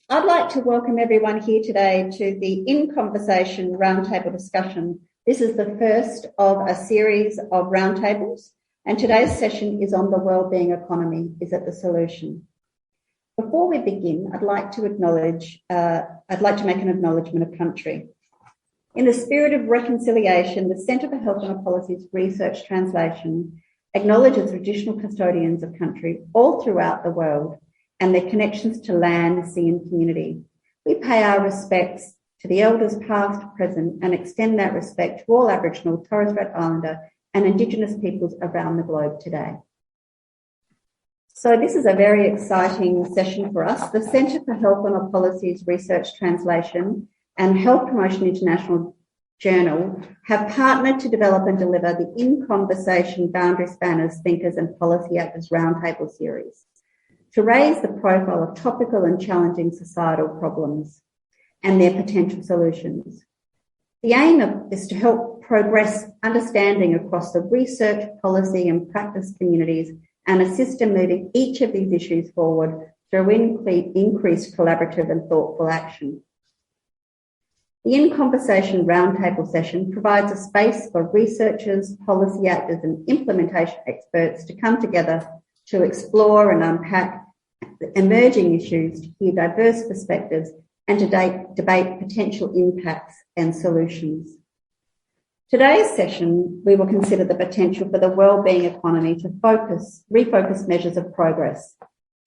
I'd like to welcome everyone here today to the In Conversation Roundtable discussion. This is the first of a series of roundtables, and today's session is on the Wellbeing Economy. Is it the solution? Before we begin, I'd like to make an acknowledgement of country. In the spirit of reconciliation, the Centre for Health and Policy's research translation acknowledges traditional custodians of country all throughout the world and their connections to land, sea and community. We pay our respects to the elders past, present, and extend that respect to all Aboriginal, Torres Strait Islander and Indigenous peoples around the globe today. So this is a very exciting session for us. The Centre for Health and Policy's research translation and Health Promotion International Journal have partnered to develop and deliver the In Conversation Boundary Spanners, Thinkers and Policy Actors Roundtable series to raise the profile of topical and challenging societal problems and their potential solutions. The aim is to help progress understanding across the research, policy and practice communities and assist in moving each of these issues forward through increased collaborative and thoughtful action. The In Conversation Roundtable session provides a space for researchers, policy actors and implementation experts to come together to explore and unpack emerging issues, to hear diverse perspectives and to debate potential impacts and solutions. Today's session, we will consider the potential for the wellbeing economy to refocus measures of progress,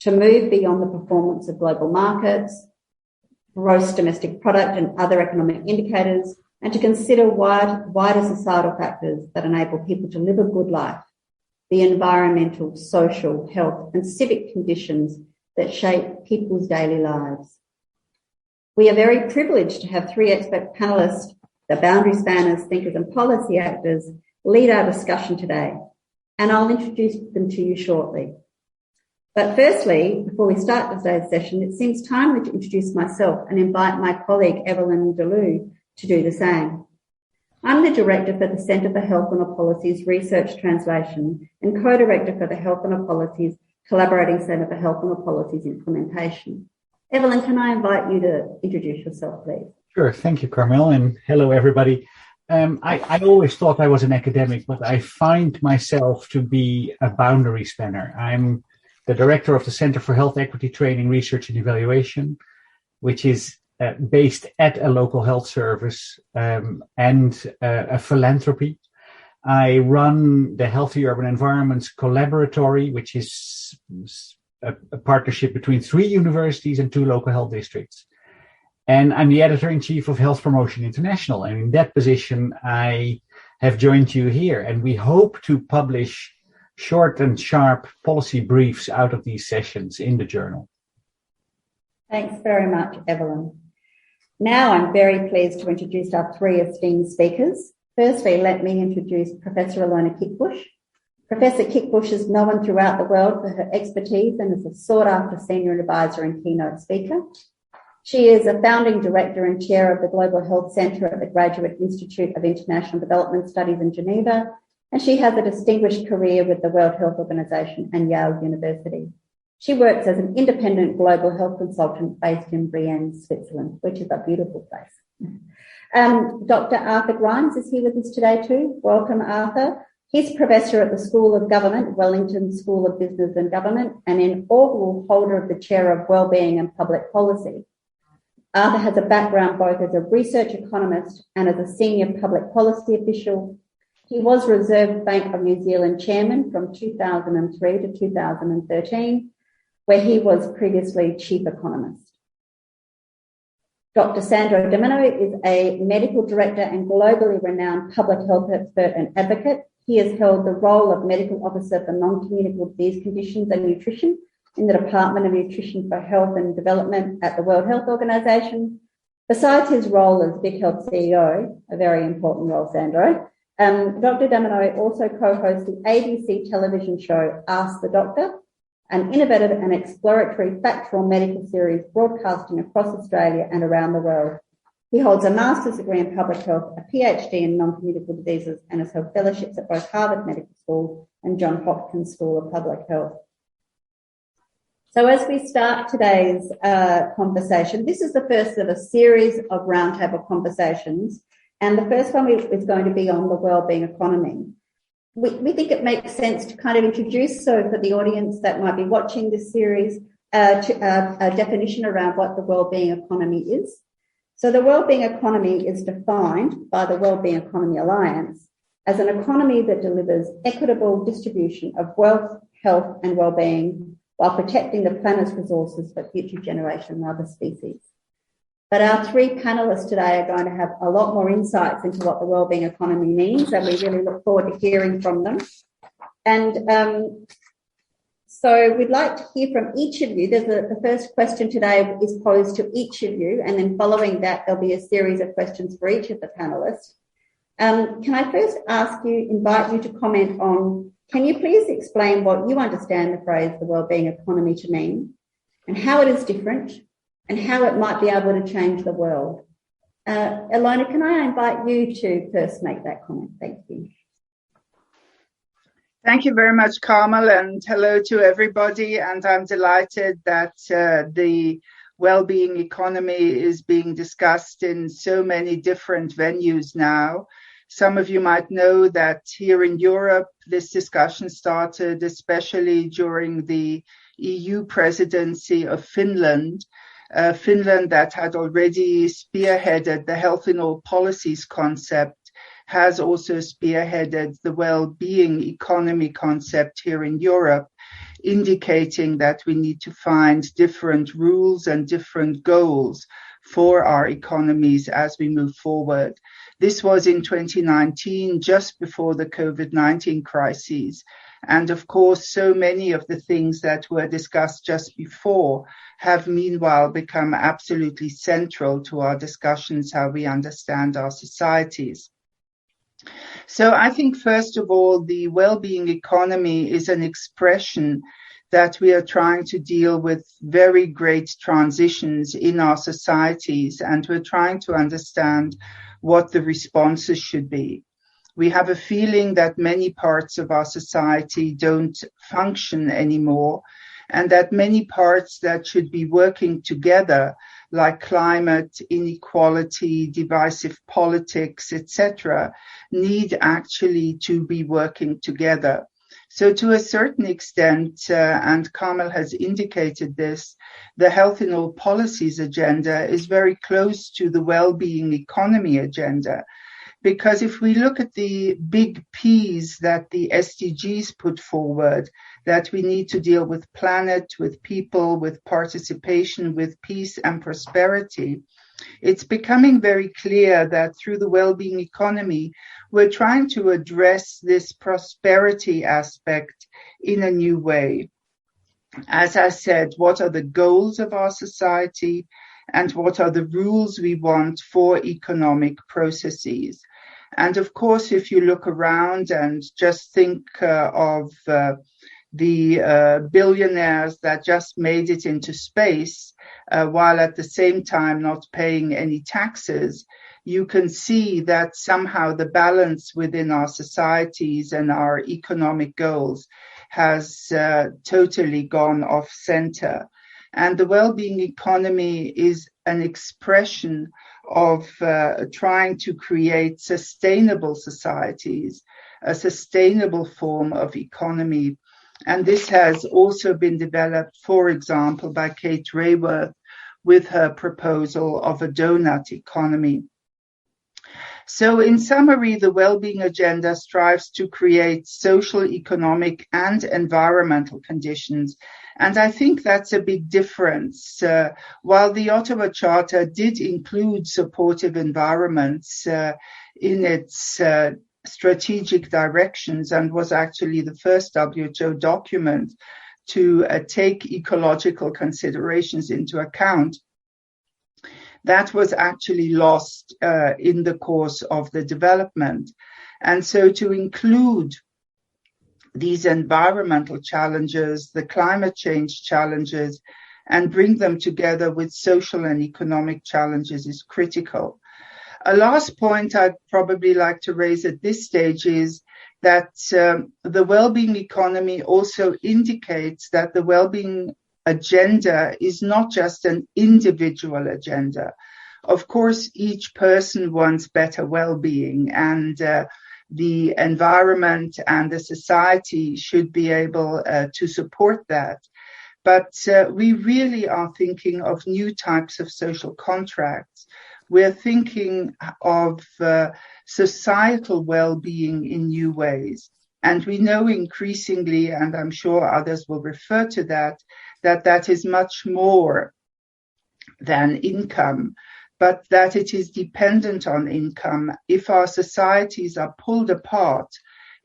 to move beyond the performance of global markets, gross domestic product and other economic indicators, and to consider wider societal factors that enable people to live a good life, the environmental, social, health and civic conditions that shape people's daily lives. We are very privileged to have three expert panelists, the boundary spanners, thinkers and policy actors, lead our discussion today, and I'll introduce them to you shortly. But firstly, before we start today's session, it seems timely to introduce myself and invite my colleague Elena to do the same. I'm the Director for the Centre for Health and Policy's Research Translation and Co-Director for the Health and Policy's Collaborating Centre for Health and Policy's Implementation. Evelyn, can I invite you to introduce yourself, please? Sure. Thank you, Carmel, and hello, everybody. I always thought I was an academic, but I find myself to be a boundary spanner. I'm the Director of the Centre for Health Equity Training, Research and Evaluation, which is based at a local health service and a philanthropy. I run the Healthy Urban Environments Collaboratory, which is a partnership between 3 universities and 2 local health districts. And I'm the Editor-in-Chief of Health Promotion International. And in that position, I have joined you here. And we hope to publish short and sharp policy briefs out of these sessions in the journal. Thanks very much, Evelyn. Now I'm very pleased to introduce our 3 esteemed speakers. Firstly, let me introduce Professor Ilona Kickbusch. Professor Kickbusch is known throughout the world for her expertise and is a sought-after senior advisor and keynote speaker. She is a founding director and chair of the Global Health Centre at the Graduate Institute of International Development Studies in Geneva, and she has a distinguished career with the World Health Organization and Yale University. She works as an independent global health consultant based in Brienne, Switzerland, which is a beautiful place. Dr. Arthur Grimes is here with us today too. Welcome, Arthur. He's Professor at the School of Government, Wellington School of Business and Government, and inaugural holder of the Chair of Wellbeing and Public Policy. Arthur has a background both as a research economist and as a senior public policy official. He was Reserve Bank of New Zealand Chairman from 2003 to 2013, where he was previously Chief Economist. Dr. Sandro Demaio is a medical director and globally renowned public health expert and advocate. He has held the role of Medical Officer for Non-Communicable Disease Conditions and Nutrition in the Department of Nutrition for Health and Development at the World Health Organization. Besides his role as Vic Health CEO, a very important role, Sandro, Dr. Demaio also co-hosts the ABC television show Ask the Doctor, an innovative and exploratory factual medical series broadcasting across Australia and around the world. He holds a master's degree in public health, a PhD in non-communicable diseases, and has held fellowships at both Harvard Medical School and Johns Hopkins School of Public Health. So as we start today's conversation, this is the first of a series of roundtable conversations, and the first one is going to be on the wellbeing economy. We think it makes sense to kind of introduce, so for the audience that might be watching this series, a definition around what the wellbeing economy is. So the wellbeing economy is defined by the Wellbeing Economy Alliance as an economy that delivers equitable distribution of wealth, health and wellbeing while protecting the planet's resources for future generations and other species. But our three panelists today are going to have a lot more insights into what the wellbeing economy means, and we really look forward to hearing from them. And so we'd like to hear from each of you. The first question today is posed to each of you, and then following that, there'll be a series of questions for each of the panelists. Can I first invite you to comment on, can you please explain what you understand the phrase the wellbeing economy to mean, and how it is different, and how it might be able to change the world? Elena, can I invite you to first make that comment? Thank you. Thank you very much, Carmel, and hello to everybody. And I'm delighted that the well-being economy is being discussed in so many different venues now. Some of you might know that here in Europe, this discussion started especially during the EU presidency of Finland. Finland, that had already spearheaded the health in all policies concept, has also spearheaded the well-being economy concept here in Europe, indicating that we need to find different rules and different goals for our economies as we move forward. This was in 2019, just before the COVID-19 crisis. And of course, so many of the things that were discussed just before have meanwhile become absolutely central to our discussions, how we understand our societies. So I think, first of all, the well-being economy is an expression that we are trying to deal with very great transitions in our societies, and we're trying to understand what the responses should be. We have a feeling that many parts of our society don't function anymore, and that many parts that should be working together, like climate, inequality, divisive politics, etc., need actually to be working together. So to a certain extent, and Carmel has indicated this, the health in all policies agenda is very close to the well-being economy agenda. Because if we look at the big P's that the SDGs put forward, that we need to deal with planet, with people, with participation, with peace and prosperity, it's becoming very clear that through the well-being economy, we're trying to address this prosperity aspect in a new way. As I said, what are the goals of our society and what are the rules we want for economic processes? And of course, if you look around and just think of the billionaires that just made it into space, while at the same time not paying any taxes, you can see that somehow the balance within our societies and our economic goals has totally gone off center. And the well-being economy is an expression of trying to create sustainable societies, a sustainable form of economy. And this has also been developed, for example, by Kate Raworth with her proposal of a donut economy. So in summary, the well-being agenda strives to create social, economic, and environmental conditions. And I think that's a big difference. While the Ottawa Charter did include supportive environments in its strategic directions and was actually the first WHO document to take ecological considerations into account, that was actually lost in the course of the development. And so to include these environmental challenges, the climate change challenges, and bring them together with social and economic challenges is critical. A last point I'd probably like to raise at this stage is that the well-being economy also indicates that the well-being agenda is not just an individual agenda. Of course, each person wants better well-being, and the environment and the society should be able to support that. But we really are thinking of new types of social contracts. We're thinking of societal well-being in new ways. And we know increasingly, and I'm sure others will refer to that, that is much more than income, but that it is dependent on income. If our societies are pulled apart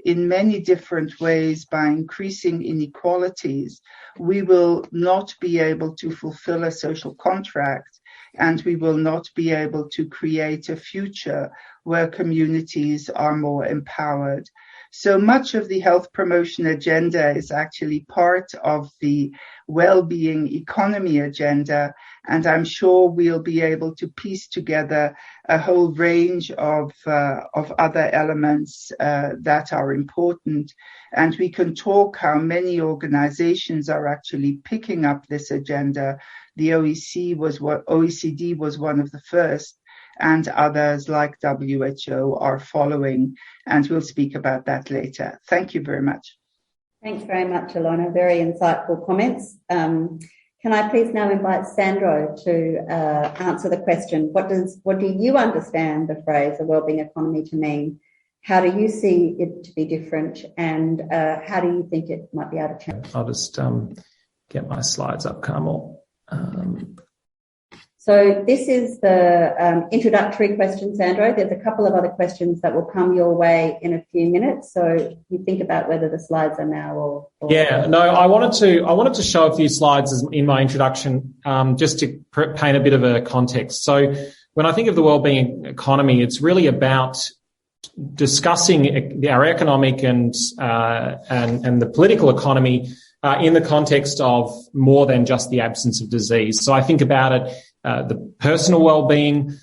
in many different ways by increasing inequalities, we will not be able to fulfill a social contract, and we will not be able to create a future where communities are more empowered. So much of the health promotion agenda is actually part of the well-being economy agenda, and I'm sure we'll be able to piece together a whole range of other elements that are important. And we can talk how many organizations are actually picking up this agenda. The OECD was one of the first, and others like WHO are following, and we'll speak about that later. Thank you very much. Thanks very much, Ilona. Very insightful comments. Can I please now invite Sandro to answer the question, what do you understand the phrase a wellbeing economy to mean? How do you see it to be different, and how do you think it might be able to change? I'll just get my slides up, Carmel. So this is the introductory question, Sandro. There's a couple of other questions that will come your way in a few minutes. So you think about whether the slides are now or yeah, no, I wanted to show a few slides in my introduction, just to paint a bit of a context. So when I think of the wellbeing economy, it's really about discussing our economic and the political economy in the context of more than just the absence of disease. So I think about it, the personal well-being.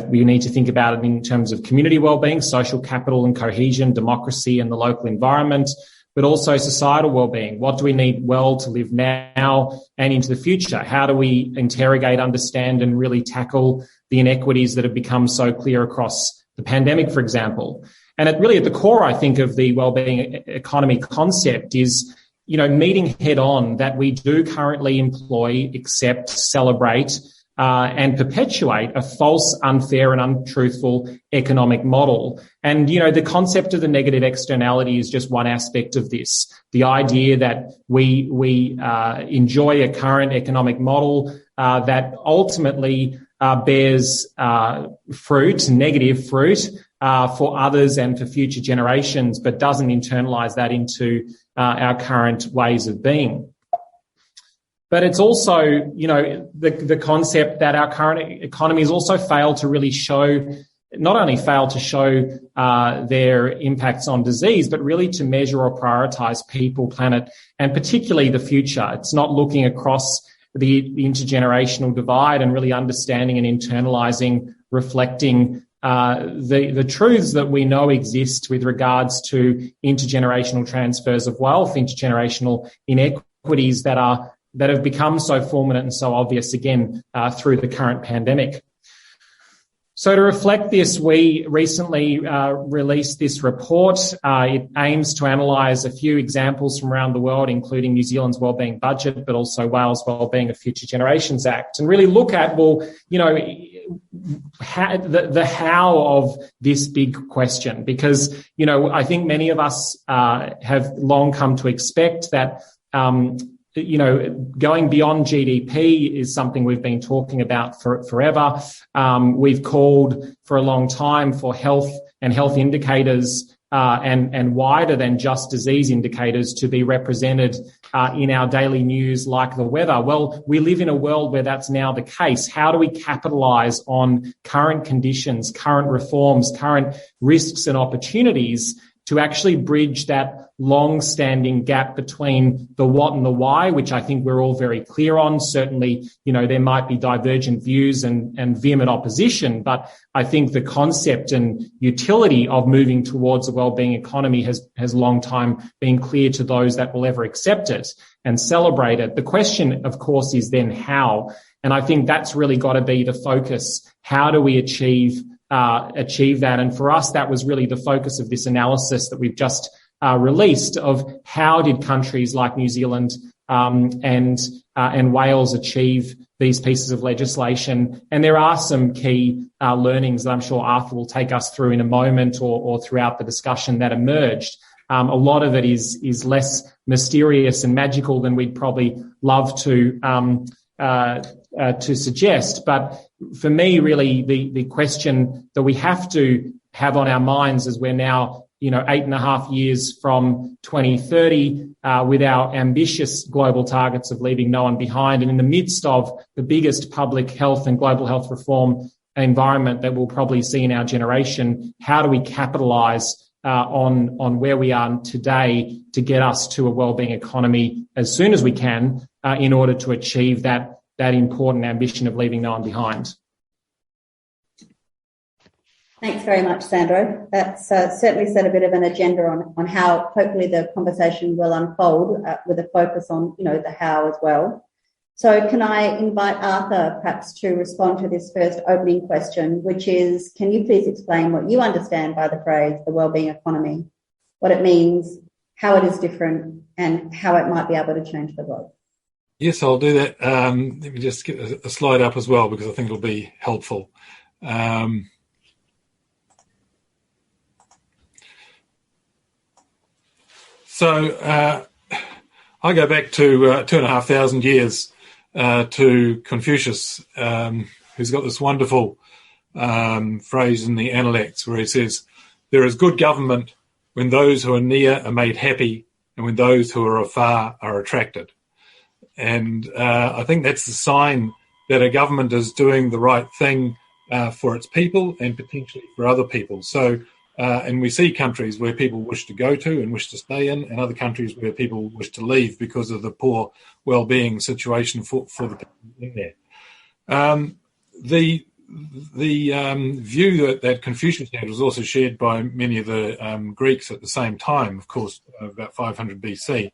We need to think about it in terms of community well-being, social capital and cohesion, democracy and the local environment, but also societal well-being. What do we need well to live now and into the future? How do we interrogate, understand, and really tackle the inequities that have become so clear across the pandemic, for example? And at the core, I think, of the wellbeing economy concept is, meeting head on that we do currently employ, accept, celebrate, and perpetuate a false, unfair and untruthful economic model. And, the concept of the negative externality is just one aspect of this. The idea that we enjoy a current economic model that ultimately bears fruit, negative fruit, for others and for future generations, but doesn't internalize that into our current ways of being. But it's also, the concept that our current economy has also failed to really show, not only failed to show their impacts on disease, but really to measure or prioritize people, planet, and particularly the future. It's not looking across the intergenerational divide and really understanding and internalizing, reflecting the truths that we know exist with regards to intergenerational transfers of wealth, intergenerational inequities that have become so fulminant and so obvious again through the current pandemic. So to reflect this, we recently released this report. It aims to analyse a few examples from around the world, including New Zealand's Wellbeing Budget, but also Wales' Wellbeing of Future Generations Act, and really look at, the how of this big question. Because, I think many of us have long come to expect that going beyond GDP is something we've been talking about forever. We've called for a long time for health and health indicators and wider than just disease indicators to be represented in our daily news, like the weather. Well, we live in a world where that's now the case. How do we capitalize on current conditions, current reforms, current risks and opportunities to actually bridge that long-standing gap between the what and the why, which I think we're all very clear on. Certainly, there might be divergent views and vehement opposition, but I think the concept and utility of moving towards a wellbeing economy has long time been clear to those that will ever accept it and celebrate it. The question, of course, is then how. And I think that's really got to be the focus. How do we achieve that? And for us, that was really the focus of this analysis that we've just released of how did countries like New Zealand and Wales achieve these pieces of legislation. And there are some key learnings that I'm sure Arthur will take us through in a moment or throughout the discussion that emerged. A lot of it is less mysterious and magical than we'd probably love to suggest. But for me, really, the question that we have to have on our minds as we're now, 8.5 years from 2030, with our ambitious global targets of leaving no one behind, and in the midst of the biggest public health and global health reform environment that we'll probably see in our generation, how do we capitalize on where we are today to get us to a wellbeing economy as soon as we can in order to achieve that important ambition of leaving no one behind. Thanks very much, Sandro. That's certainly set a bit of an agenda on how hopefully the conversation will unfold with a focus on, the how as well. So can I invite Arthur perhaps to respond to this first opening question, which is, can you please explain what you understand by the phrase the wellbeing economy, what it means, how it is different, and how it might be able to change the world? Yes, I'll do that. Let me just get a slide up as well, because I think it'll be helpful. So I go back to 2,500 years to Confucius, who's got this wonderful phrase in the Analects where he says, "There is good government when those who are near are made happy and when those who are afar are attracted." And I think that's the sign that a government is doing the right thing for its people and potentially for other people. So, and we see countries where people wish to go to and wish to stay in, and other countries where people wish to leave because of the poor well-being situation for the people in there. The view that Confucius had was also shared by many of the Greeks at the same time, of course, about 500 BC.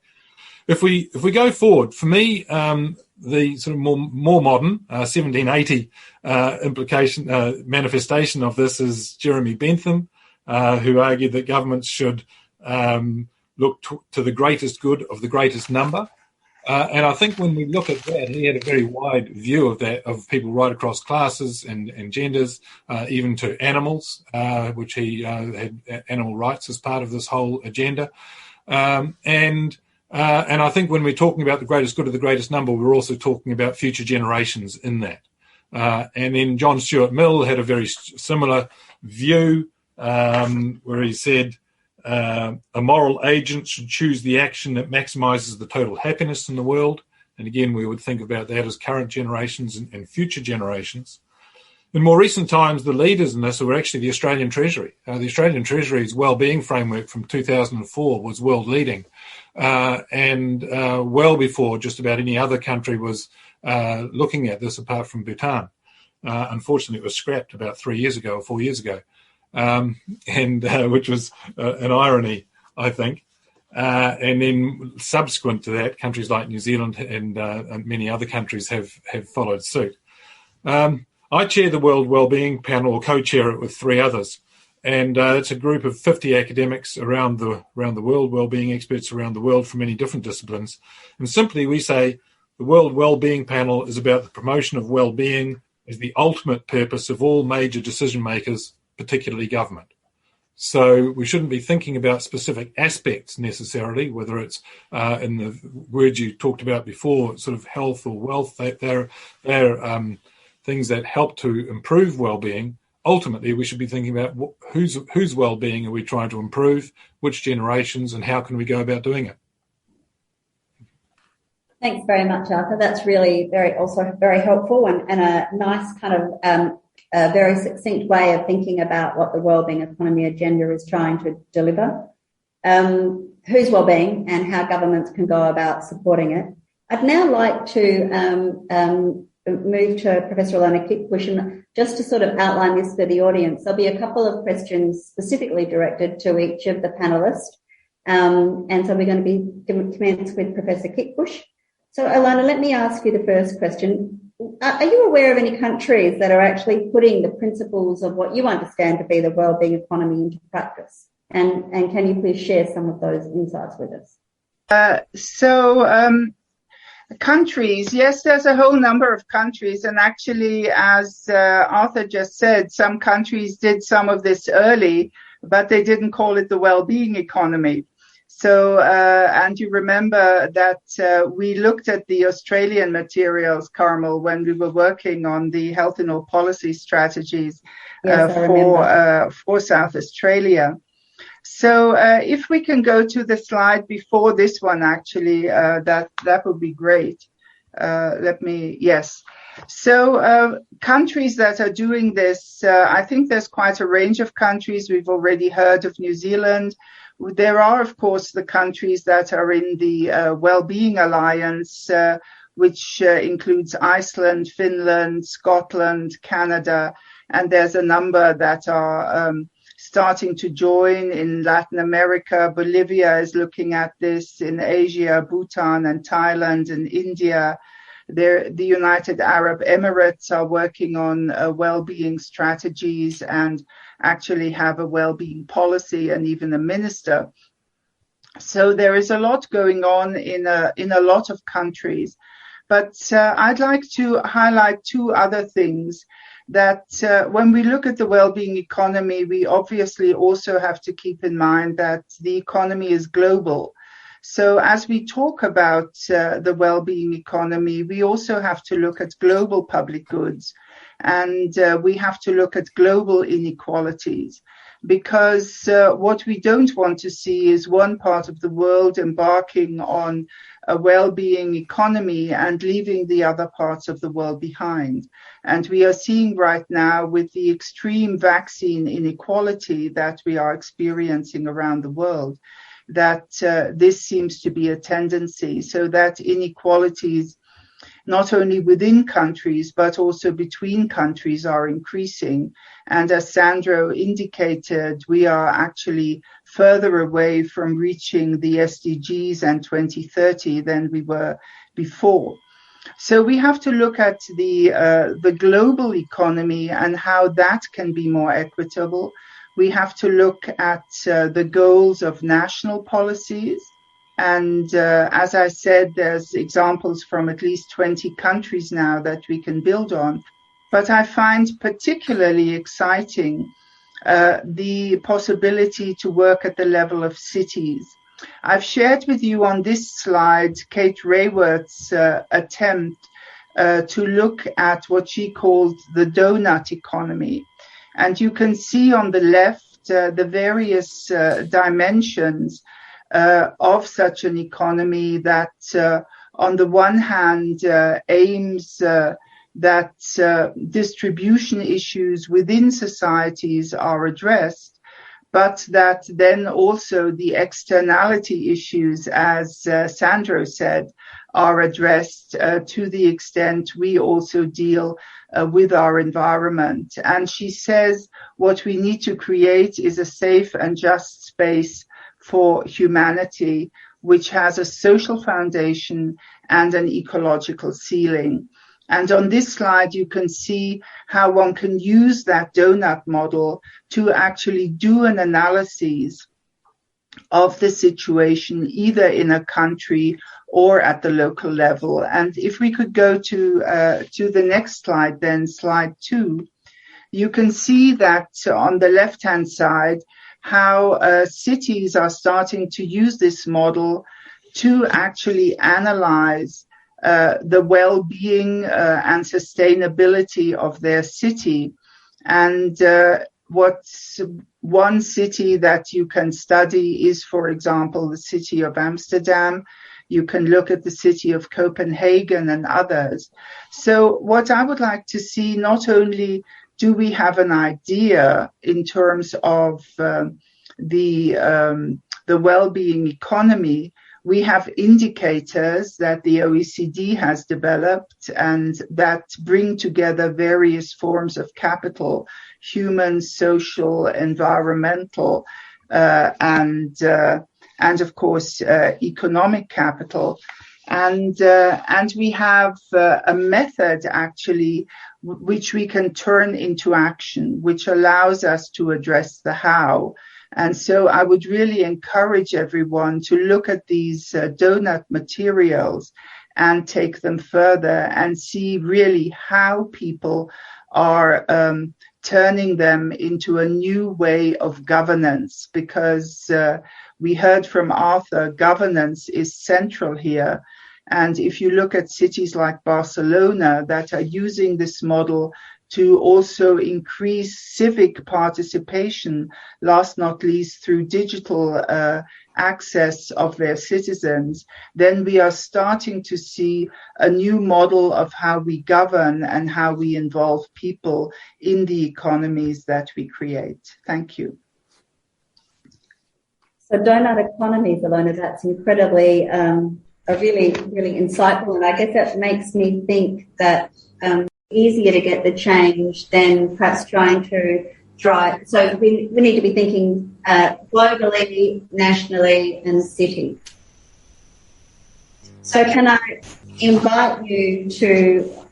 If we go forward, for me, the sort of more modern 1780 manifestation of this is Jeremy Bentham, who argued that governments should look to the greatest good of the greatest number. And I think when we look at that, he had a very wide view of that, of people right across classes and genders, even to animals, which he had animal rights as part of this whole agenda. And I think when we're talking about the greatest good of the greatest number, we're also talking about future generations in that. And then John Stuart Mill had a very similar view, where he said, a moral agent should choose the action that maximizes the total happiness in the world. And again, we would think about that as current generations and future generations. In more recent times, the leaders in this were actually the Australian Treasury. The Australian Treasury's wellbeing framework from 2004 was world leading, and well before just about any other country was looking at this apart from Bhutan. Unfortunately, it was scrapped about 3 years ago or 4 years ago. Which was an irony, I think. And then subsequent to that, countries like New Zealand and many other countries have followed suit. I chair the World Wellbeing Panel, or co-chair it with 3 others. And it's a group of 50 academics around the world, wellbeing experts around the world from many different disciplines. And simply we say the World Wellbeing Panel is about the promotion of wellbeing as the ultimate purpose of all major decision makers, particularly government. So we shouldn't be thinking about specific aspects necessarily, whether it's in the words you talked about before, sort of health or wealth. They're things that help to improve well-being. Ultimately, we should be thinking about whose well-being are we trying to improve, which generations, and how can we go about doing it. Thanks very much, Arthur. That's really very helpful and a nice kind of a very succinct way of thinking about what the wellbeing economy agenda is trying to deliver. whose wellbeing and how governments can go about supporting it. I'd now like to move to Professor Ilona Kickbusch, and just to sort of outline this for the audience, there'll be a couple of questions specifically directed to each of the panelists. And so we're going to commence with Professor Kickbusch. So Ilona, let me ask you the first question. Are you aware of any countries that are actually putting the principles of what you understand to be the wellbeing economy into practice? And can you please share some of those insights with us? Countries, yes, there's a whole number of countries. And actually, as Arthur just said, some countries did some of this early, but they didn't call it the wellbeing economy. So, and you remember that we looked at the Australian materials, Carmel, when we were working on the health and all policy strategies for South Australia. So if we can go to the slide before this one, actually, that would be great. Yes. So countries that are doing this, I think there's quite a range of countries. We've already heard of New Zealand. There are, of course, the countries that are in the Wellbeing Alliance, which includes Iceland, Finland, Scotland, Canada, and there's a number that are starting to join in Latin America. Bolivia is looking at this, in Asia, Bhutan and Thailand and India. The United Arab Emirates are working on well-being strategies and actually have a well-being policy and even a minister. So there is a lot going on in a lot of countries. But I'd like to highlight two other things. That when we look at the well-being economy, we obviously also have to keep in mind that the economy is global. So as we talk about the well-being economy, we also have to look at global public goods, and we have to look at global inequalities, because what we don't want to see is one part of the world embarking on a well-being economy and leaving the other parts of the world behind. And we are seeing right now, with the extreme vaccine inequality that we are experiencing around the world, that this seems to be a tendency, so that inequalities not only within countries but also between countries are increasing. And as Sandro indicated, we are actually further away from reaching the SDGs and 2030 than we were before. So we have to look at the global economy and how that can be more equitable. We have to look at the goals of national policies. And as I said, there's examples from at least 20 countries now that we can build on. But I find particularly exciting the possibility to work at the level of cities. I've shared with you on this slide Kate Raworth's attempt to look at what she called the donut economy. And you can see on the left the various dimensions of such an economy that on the one hand aims that distribution issues within societies are addressed, but that then also the externality issues, as Sandro said, are addressed to the extent we also deal with our environment. And she says what we need to create is a safe and just space for humanity, which has a social foundation and an ecological ceiling. And on this slide, you can see how one can use that donut model to actually do an analysis of the situation, either in a country or at the local level. And if we could go to the next slide, then slide 2, you can see that on the left-hand side, how cities are starting to use this model to actually analyze the well-being and sustainability of their city. And what's one city that you can study is, for example, the city of Amsterdam. You can look at the city of Copenhagen and others. So what I would like to see, not only do we have an idea in terms of the the well-being economy, we have indicators that the OECD has developed and that bring together various forms of capital, human, social, environmental, and of course, economic capital. And we have a method actually which we can turn into action, which allows us to address the how. And so I would really encourage everyone to look at these donut materials and take them further and see really how people are turning them into a new way of governance, because we heard from Arthur, governance is central here. And if you look at cities like Barcelona that are using this model to also increase civic participation, last not least through digital access of their citizens, then we are starting to see a new model of how we govern and how we involve people in the economies that we create. Thank you. So donut economies, Ilona, that's incredibly, really insightful. And I guess that makes me think that easier to get the change than perhaps trying to drive. So we need to be thinking globally, nationally, and city. So can I invite you to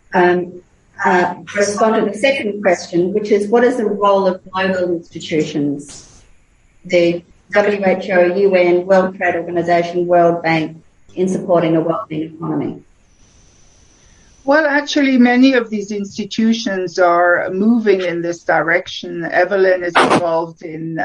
respond to the second question, which is what is the role of global institutions, the WHO, UN, World Trade Organization, World Bank, in supporting a well-being economy? Well, actually, many of these institutions are moving in this direction. Evelyn is involved in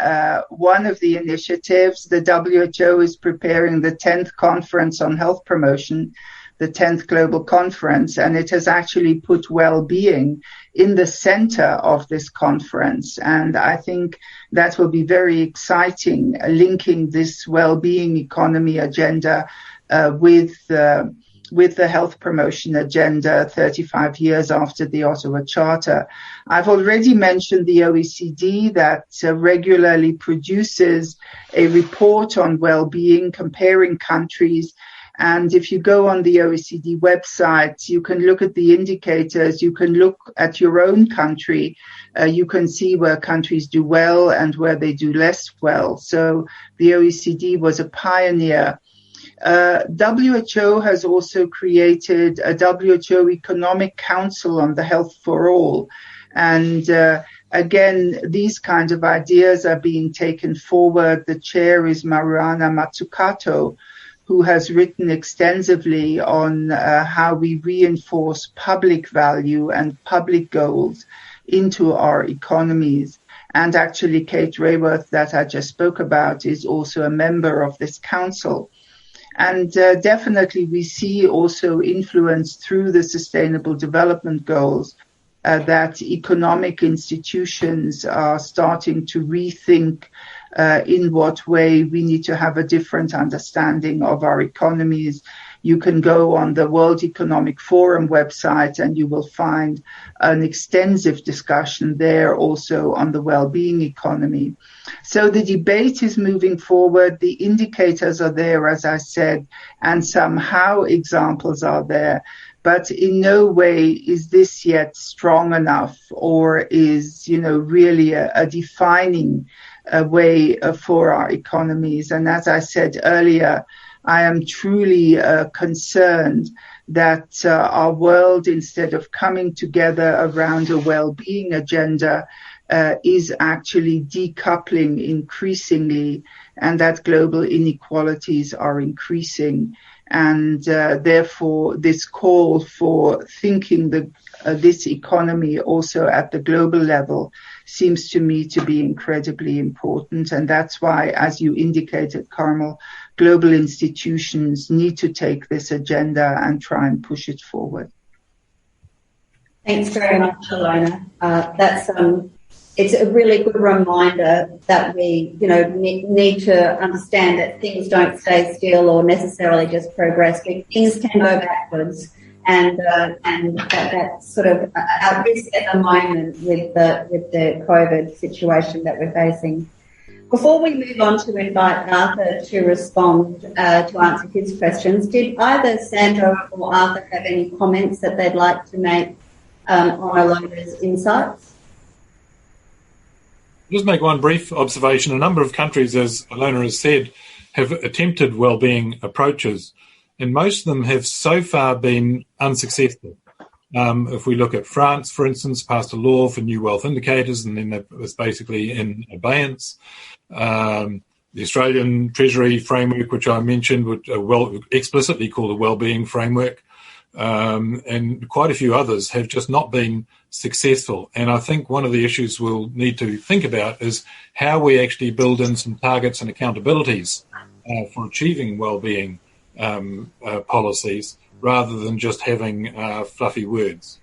one of the initiatives. The WHO is preparing the 10th Conference on Health Promotion, the 10th Global Conference, and it has actually put well-being in the center of this conference. And I think that will be very exciting, linking this well-being economy agenda with the health promotion agenda 35 years after the Ottawa Charter. I've already mentioned the OECD that regularly produces a report on well-being, comparing countries. And if you go on the OECD website, you can look at the indicators, you can look at your own country, you can see where countries do well and where they do less well. So the OECD was a pioneer. WHO has also created a WHO Economic Council on the Health for All. And again, these kinds of ideas are being taken forward. The chair is Mariana Mazzucato, who has written extensively on how we reinforce public value and public goals into our economies. And actually, Kate Rayworth, that I just spoke about, is also a member of this council. And definitely we see also influence through the Sustainable Development Goals that economic institutions are starting to rethink in what way we need to have a different understanding of our economies. You can go on the World Economic Forum website and you will find an extensive discussion there also on the well-being economy. So the debate is moving forward. The indicators are there, as I said, and some how examples are there. But in no way is this yet strong enough or is, really a defining way for our economies. And as I said earlier, I am truly concerned that our world, instead of coming together around a well-being agenda, is actually decoupling increasingly, and that global inequalities are increasing. And therefore, this call for thinking this economy also at the global level seems to me to be incredibly important. And that's why, as you indicated, Carmel, global institutions need to take this agenda and try and push it forward. Thanks very much, Ilona. It's a really good reminder that we, need to understand that things don't stay still or necessarily just progress. Things can go backwards, and that's sort of at risk at the moment with the COVID situation that we're facing. Before we move on to invite Arthur to respond to answer his questions, did either Sandro or Arthur have any comments that they'd like to make on Ilona's insights? Just make one brief observation. A number of countries, as Ilona has said, have attempted wellbeing approaches, and most of them have so far been unsuccessful. If we look at France, for instance, passed a law for new wealth indicators, and then that was basically in abeyance. The Australian Treasury framework, which I mentioned, would explicitly called a wellbeing framework, and quite a few others have just not been successful. And I think one of the issues we'll need to think about is how we actually build in some targets and accountabilities for achieving wellbeing policies, rather than just having fluffy words.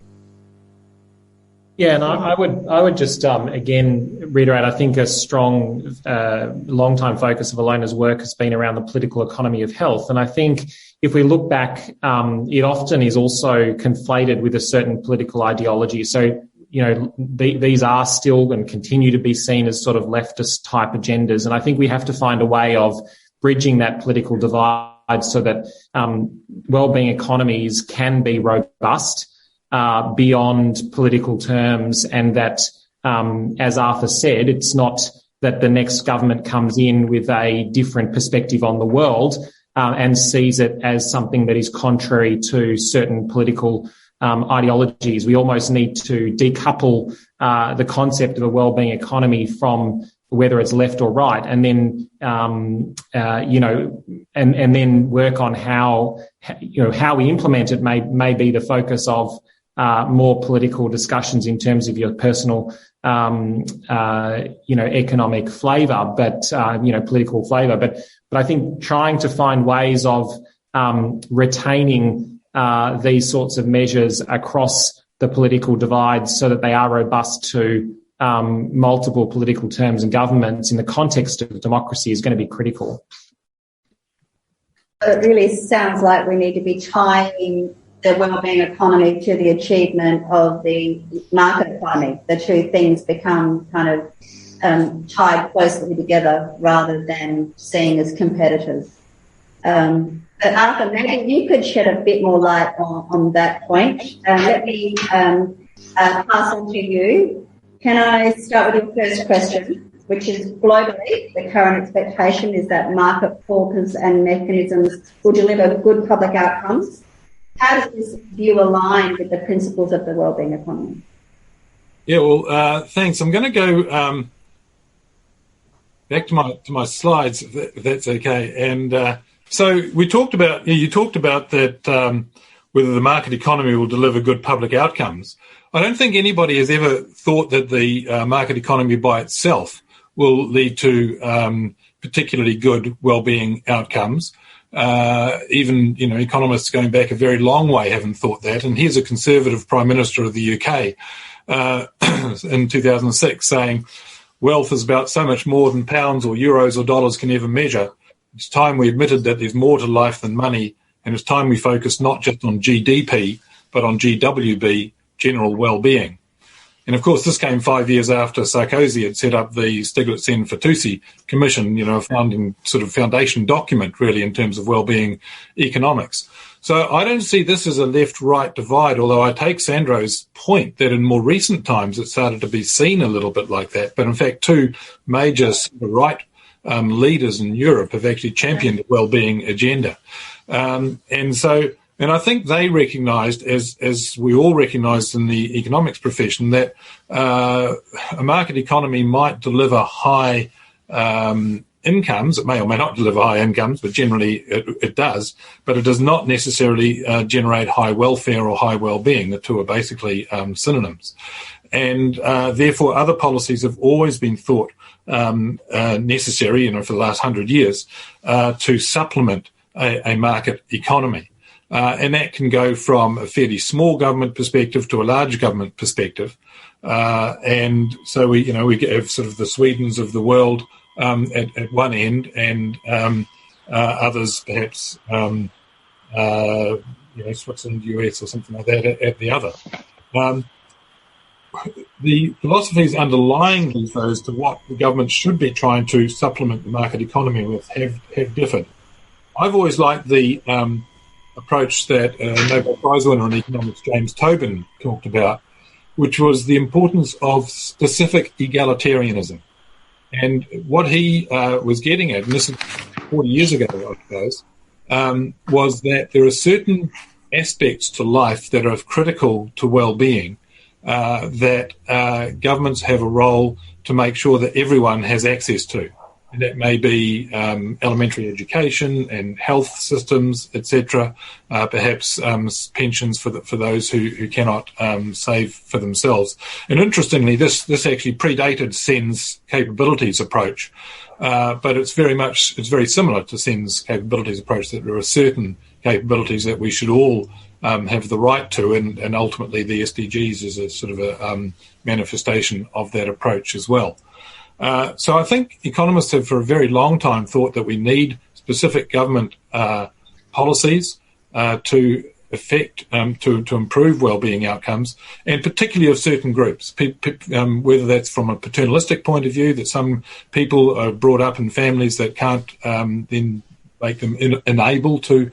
Yeah, and I would just again reiterate. I think a strong, long-time focus of Ilona's work has been around the political economy of health, and I think if we look back, it often is also conflated with a certain political ideology. So, these are still and continue to be seen as sort of leftist type agendas, and I think we have to find a way of bridging that political divide so that wellbeing economies can be robust beyond political terms, and that, as Arthur said, it's not that the next government comes in with a different perspective on the world and sees it as something that is contrary to certain political ideologies. We almost need to decouple the concept of a wellbeing economy from whether it's left or right, and then and then work on how we implement it may be the focus of more political discussions in terms of your personal economic flavour, but political flavour. But I think trying to find ways of retaining these sorts of measures across the political divide so that they are robust to multiple political terms and governments in the context of democracy is going to be critical. It really sounds like we need to be tying the wellbeing economy to the achievement of the market economy. The two things become kind of tied closely together rather than seen as competitors. But Arthur, maybe you could shed a bit more light on that point. Let me pass on to you. Can I start with your first question, which is globally, the current expectation is that market forces and mechanisms will deliver good public outcomes. How does this view align with the principles of the wellbeing economy? Yeah, well, thanks. I'm going to go back to my slides, if that's okay. And so we talked about, you talked about that whether the market economy will deliver good public outcomes. I don't think anybody has ever thought that the market economy by itself will lead to particularly good wellbeing outcomes. Even, economists going back a very long way haven't thought that. And here's a Conservative Prime Minister of the UK in 2006 saying, wealth is about so much more than pounds or euros or dollars can ever measure. It's time we admitted that there's more to life than money, and it's time we focus not just on GDP, but on GWB, general well-being. And of course, this came 5 years after Sarkozy had set up the Stiglitz-Fitoussi Commission, a foundation document really in terms of well-being economics. So I don't see this as a left-right divide, although I take Sandro's point that in more recent times it started to be seen a little bit like that. But in fact, two major right leaders in Europe have actually championed the well-being agenda. And I think they recognised, as we all recognised in the economics profession, that a market economy might deliver high incomes. It may or may not deliver high incomes, but generally it does. But it does not necessarily generate high welfare or high well-being. The two are basically synonyms. And therefore, other policies have always been thought necessary, for the last 100 years, to supplement a market economy. And that can go from a fairly small government perspective to a large government perspective. And so we have sort of the Swedens of the world at one end, and others perhaps, Switzerland, US or something like that at the other. the philosophies underlying these as to what the government should be trying to supplement the market economy with have differed. I've always liked the approach that Nobel Prize winner in economics James Tobin talked about, which was the importance of specific egalitarianism. And what he was getting at, and this is 40 years ago, I suppose, was that there are certain aspects to life that are critical to well-being that governments have a role to make sure that everyone has access to. And that may be elementary education and health systems, etc. Perhaps pensions for those who cannot save for themselves. And interestingly, this actually predated Sen's capabilities approach, but it's very similar to Sen's capabilities approach, that there are certain capabilities that we should all have the right to, and ultimately the SDGs is a sort of a manifestation of that approach as well. So I think economists have for a very long time thought that we need specific government policies to affect, to improve wellbeing outcomes, and particularly of certain groups, whether that's from a paternalistic point of view, that some people are brought up in families that can't then make them unable to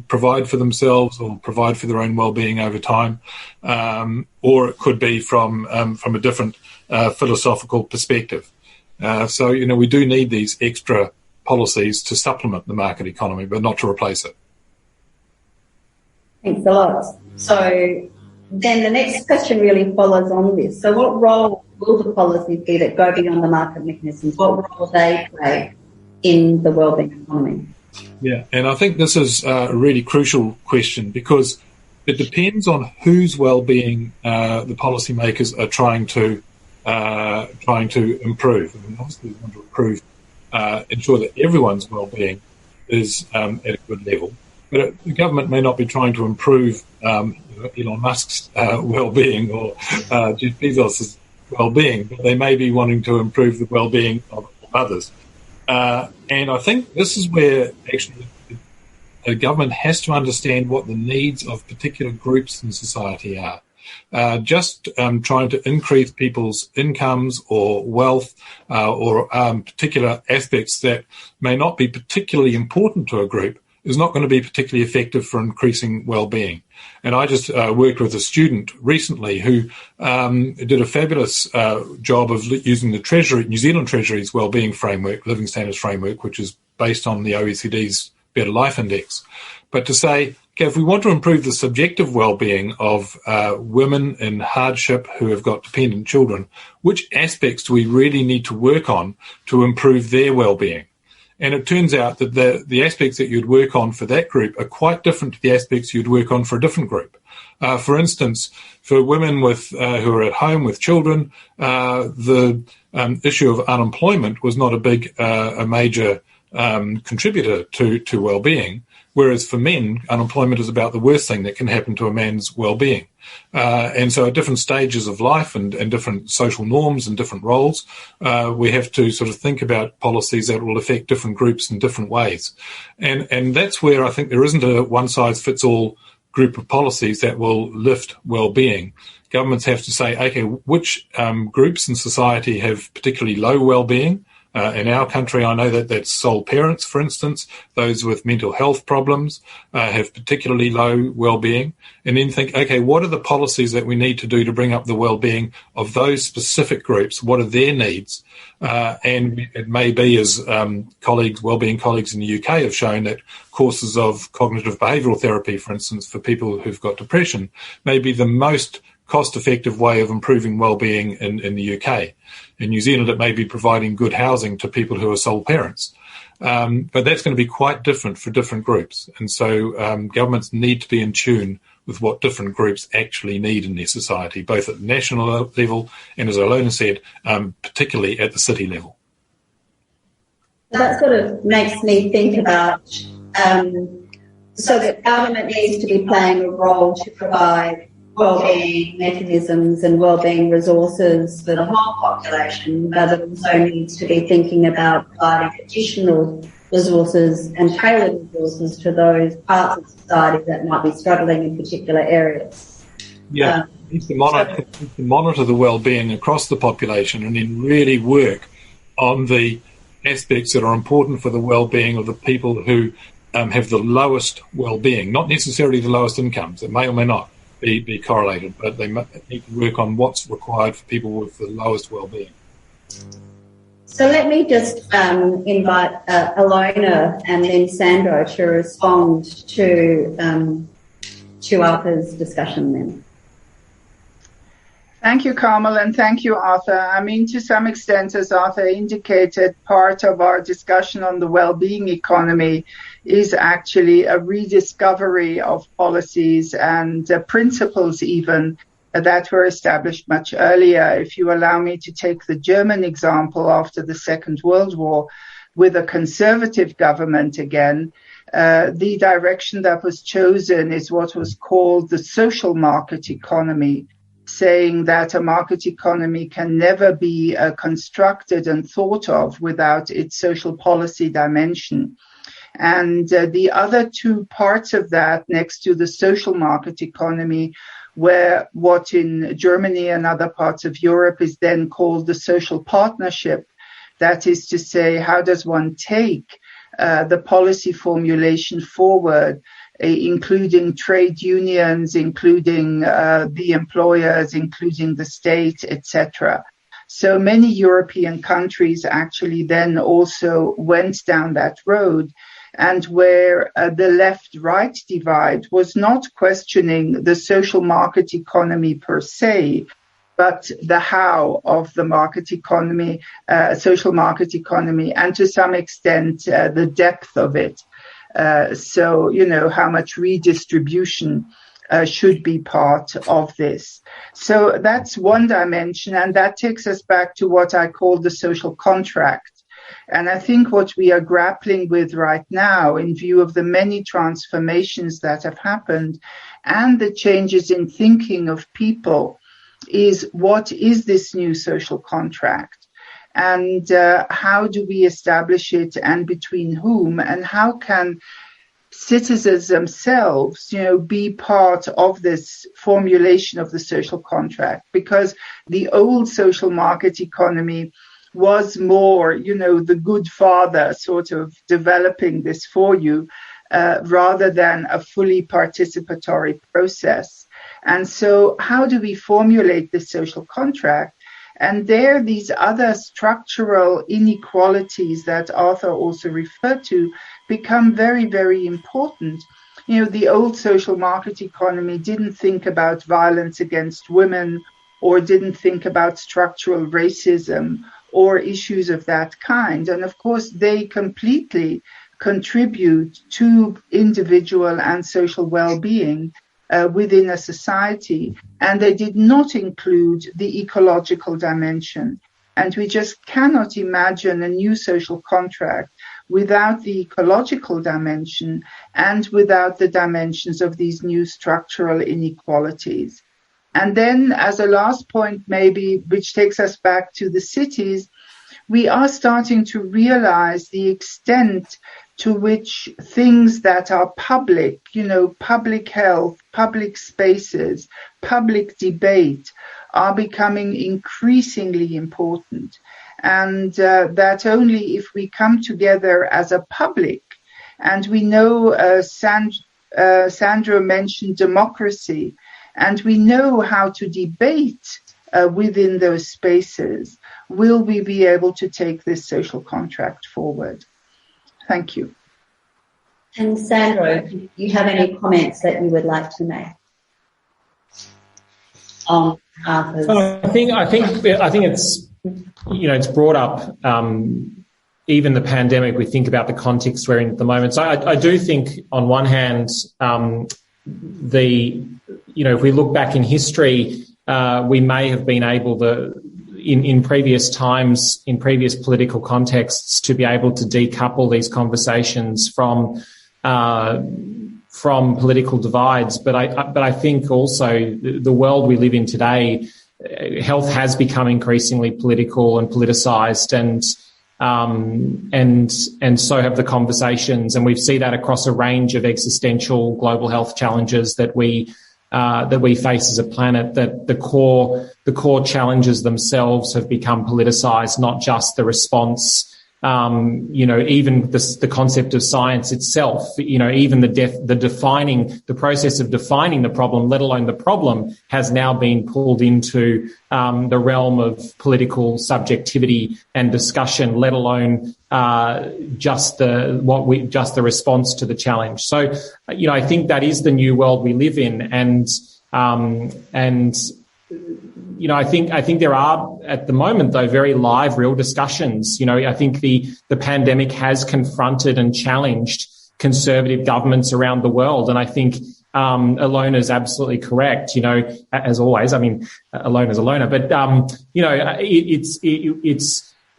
provide for themselves or provide for their own well-being over time, or it could be from a different philosophical perspective. So, we do need these extra policies to supplement the market economy, but not to replace it. Thanks a lot. So then the next question really follows on this. So what role will the policies be that go beyond the market mechanisms? What role will they play in the wellbeing economy? Yeah, and I think this is a really crucial question, because it depends on whose well-being the policymakers are trying to improve. I mean, obviously, we want to improve, ensure that everyone's well-being is at a good level. But the government may not be trying to improve Elon Musk's well-being or Jeff Bezos' well-being, but they may be wanting to improve the well-being of others. And I think this is where actually the government has to understand what the needs of particular groups in society are. Just trying to increase people's incomes or wealth or particular aspects that may not be particularly important to a group is not going to be particularly effective for increasing well-being. And I just worked with a student recently who did a fabulous job of using the New Zealand Treasury's wellbeing framework, living standards framework, which is based on the OECD's Better Life Index. But to say, okay, if we want to improve the subjective well-being of women in hardship who have got dependent children, which aspects do we really need to work on to improve their well-being? And it turns out that the aspects that you'd work on for that group are quite different to the aspects you'd work on for a different group. For instance, for women who are at home with children, the issue of unemployment was not a major contributor to well-being, whereas for men, unemployment is about the worst thing that can happen to a man's well-being. And so at different stages of life and different social norms and different roles, we have to sort of think about policies that will affect different groups in different ways. And that's where I think there isn't a one-size-fits-all group of policies that will lift well-being. Governments have to say, okay, which groups in society have particularly low well-being? In our country, I know that's sole parents, for instance. Those with mental health problems have particularly low well-being. And then think, okay, what are the policies that we need to do to bring up the well-being of those specific groups? What are their needs? And it may be, as wellbeing colleagues in the UK have shown, that courses of cognitive behavioural therapy, for instance, for people who've got depression, may be the most cost-effective way of improving well-being in the UK. In New Zealand, it may be providing good housing to people who are sole parents. But that's going to be quite different for different groups. And so governments need to be in tune with what different groups actually need in their society, both at the national level and, as Ilona said, particularly at the city level. That sort of makes me think about so that government needs to be playing a role to provide wellbeing mechanisms and wellbeing resources for the whole population, but it also needs to be thinking about providing additional resources and tailored resources to those parts of society that might be struggling in particular areas. Yeah, needs to monitor the well-being across the population and then really work on the aspects that are important for the well-being of the people who have the lowest well-being, not necessarily the lowest incomes. It may or may not be correlated, but they need to work on what's required for people with the lowest well-being. So let me just invite Ilona and then Sandro to respond to Arthur's discussion then. Thank you, Carmel, and thank you, Arthur. I mean, to some extent, as Arthur indicated, part of our discussion on the well-being economy is actually a rediscovery of policies and principles even that were established much earlier. If you allow me to take the German example after the Second World War, with a conservative government again, the direction that was chosen is what was called the social market economy, saying that a market economy can never be constructed and thought of without its social policy dimension. And the other two parts of that, next to the social market economy, where what in Germany and other parts of Europe is then called the social partnership, that is to say, how does one take the policy formulation forward, including trade unions, including the employers, including the state, etc. So many European countries actually then also went down that road, and where the left-right divide was not questioning the social market economy per se, but the how of the market economy, social market economy, and to some extent the depth of it. So, you know, how much redistribution should be part of this. So that's one dimension, and that takes us back to what I call the social contract. And I think what we are grappling with right now, in view of the many transformations that have happened and the changes in thinking of people, is what is this new social contract? And how do we establish it, and between whom? And how can citizens themselves, you know, be part of this formulation of the social contract? Because the old social market economy was more, you know, the good father sort of developing this for you, rather than a fully participatory process. And so how do we formulate this social contract? And there, these other structural inequalities that Arthur also referred to become very, very important. You know, the old social market economy didn't think about violence against women, or didn't think about structural racism or issues of that kind. And of course, they completely contribute to individual and social well-being within a society, and they did not include the ecological dimension. And we just cannot imagine a new social contract without the ecological dimension and without the dimensions of these new structural inequalities. And then, as a last point maybe, which takes us back to the cities, we are starting to realize the extent to which things that are public, you know, public health, public spaces, public debate, are becoming increasingly important. And that only if we come together as a public, and we know Sandro mentioned democracy, and we know how to debate within those spaces, will we be able to take this social contract forward? Thank you. And Sandro, do you have any comments that you would like to make on Arthur's? I think it's, you know, it's brought up even the pandemic. We think about the context we're in at the moment. So I do think, on one hand, if we look back in history, we may have been able to, in previous times, in previous political contexts, to be able to decouple these conversations from political divides. But I think also the world we live in today, health has become increasingly political and politicized, and so have the conversations. And we see that across a range of existential global health challenges that we that we face as a planet, that the core challenges themselves have become politicized, not just the response. Even the concept of science itself, even the process of defining the problem, let alone the problem, has now been pulled into the realm of political subjectivity and discussion, let alone just the response to the challenge. So, I think that is the new world we live in, and I think there are, at the moment, though, very live, real discussions. I think the pandemic has confronted and challenged conservative governments around the world. And I think Ilona is absolutely correct, as always. I mean, Ilona's Ilona, but,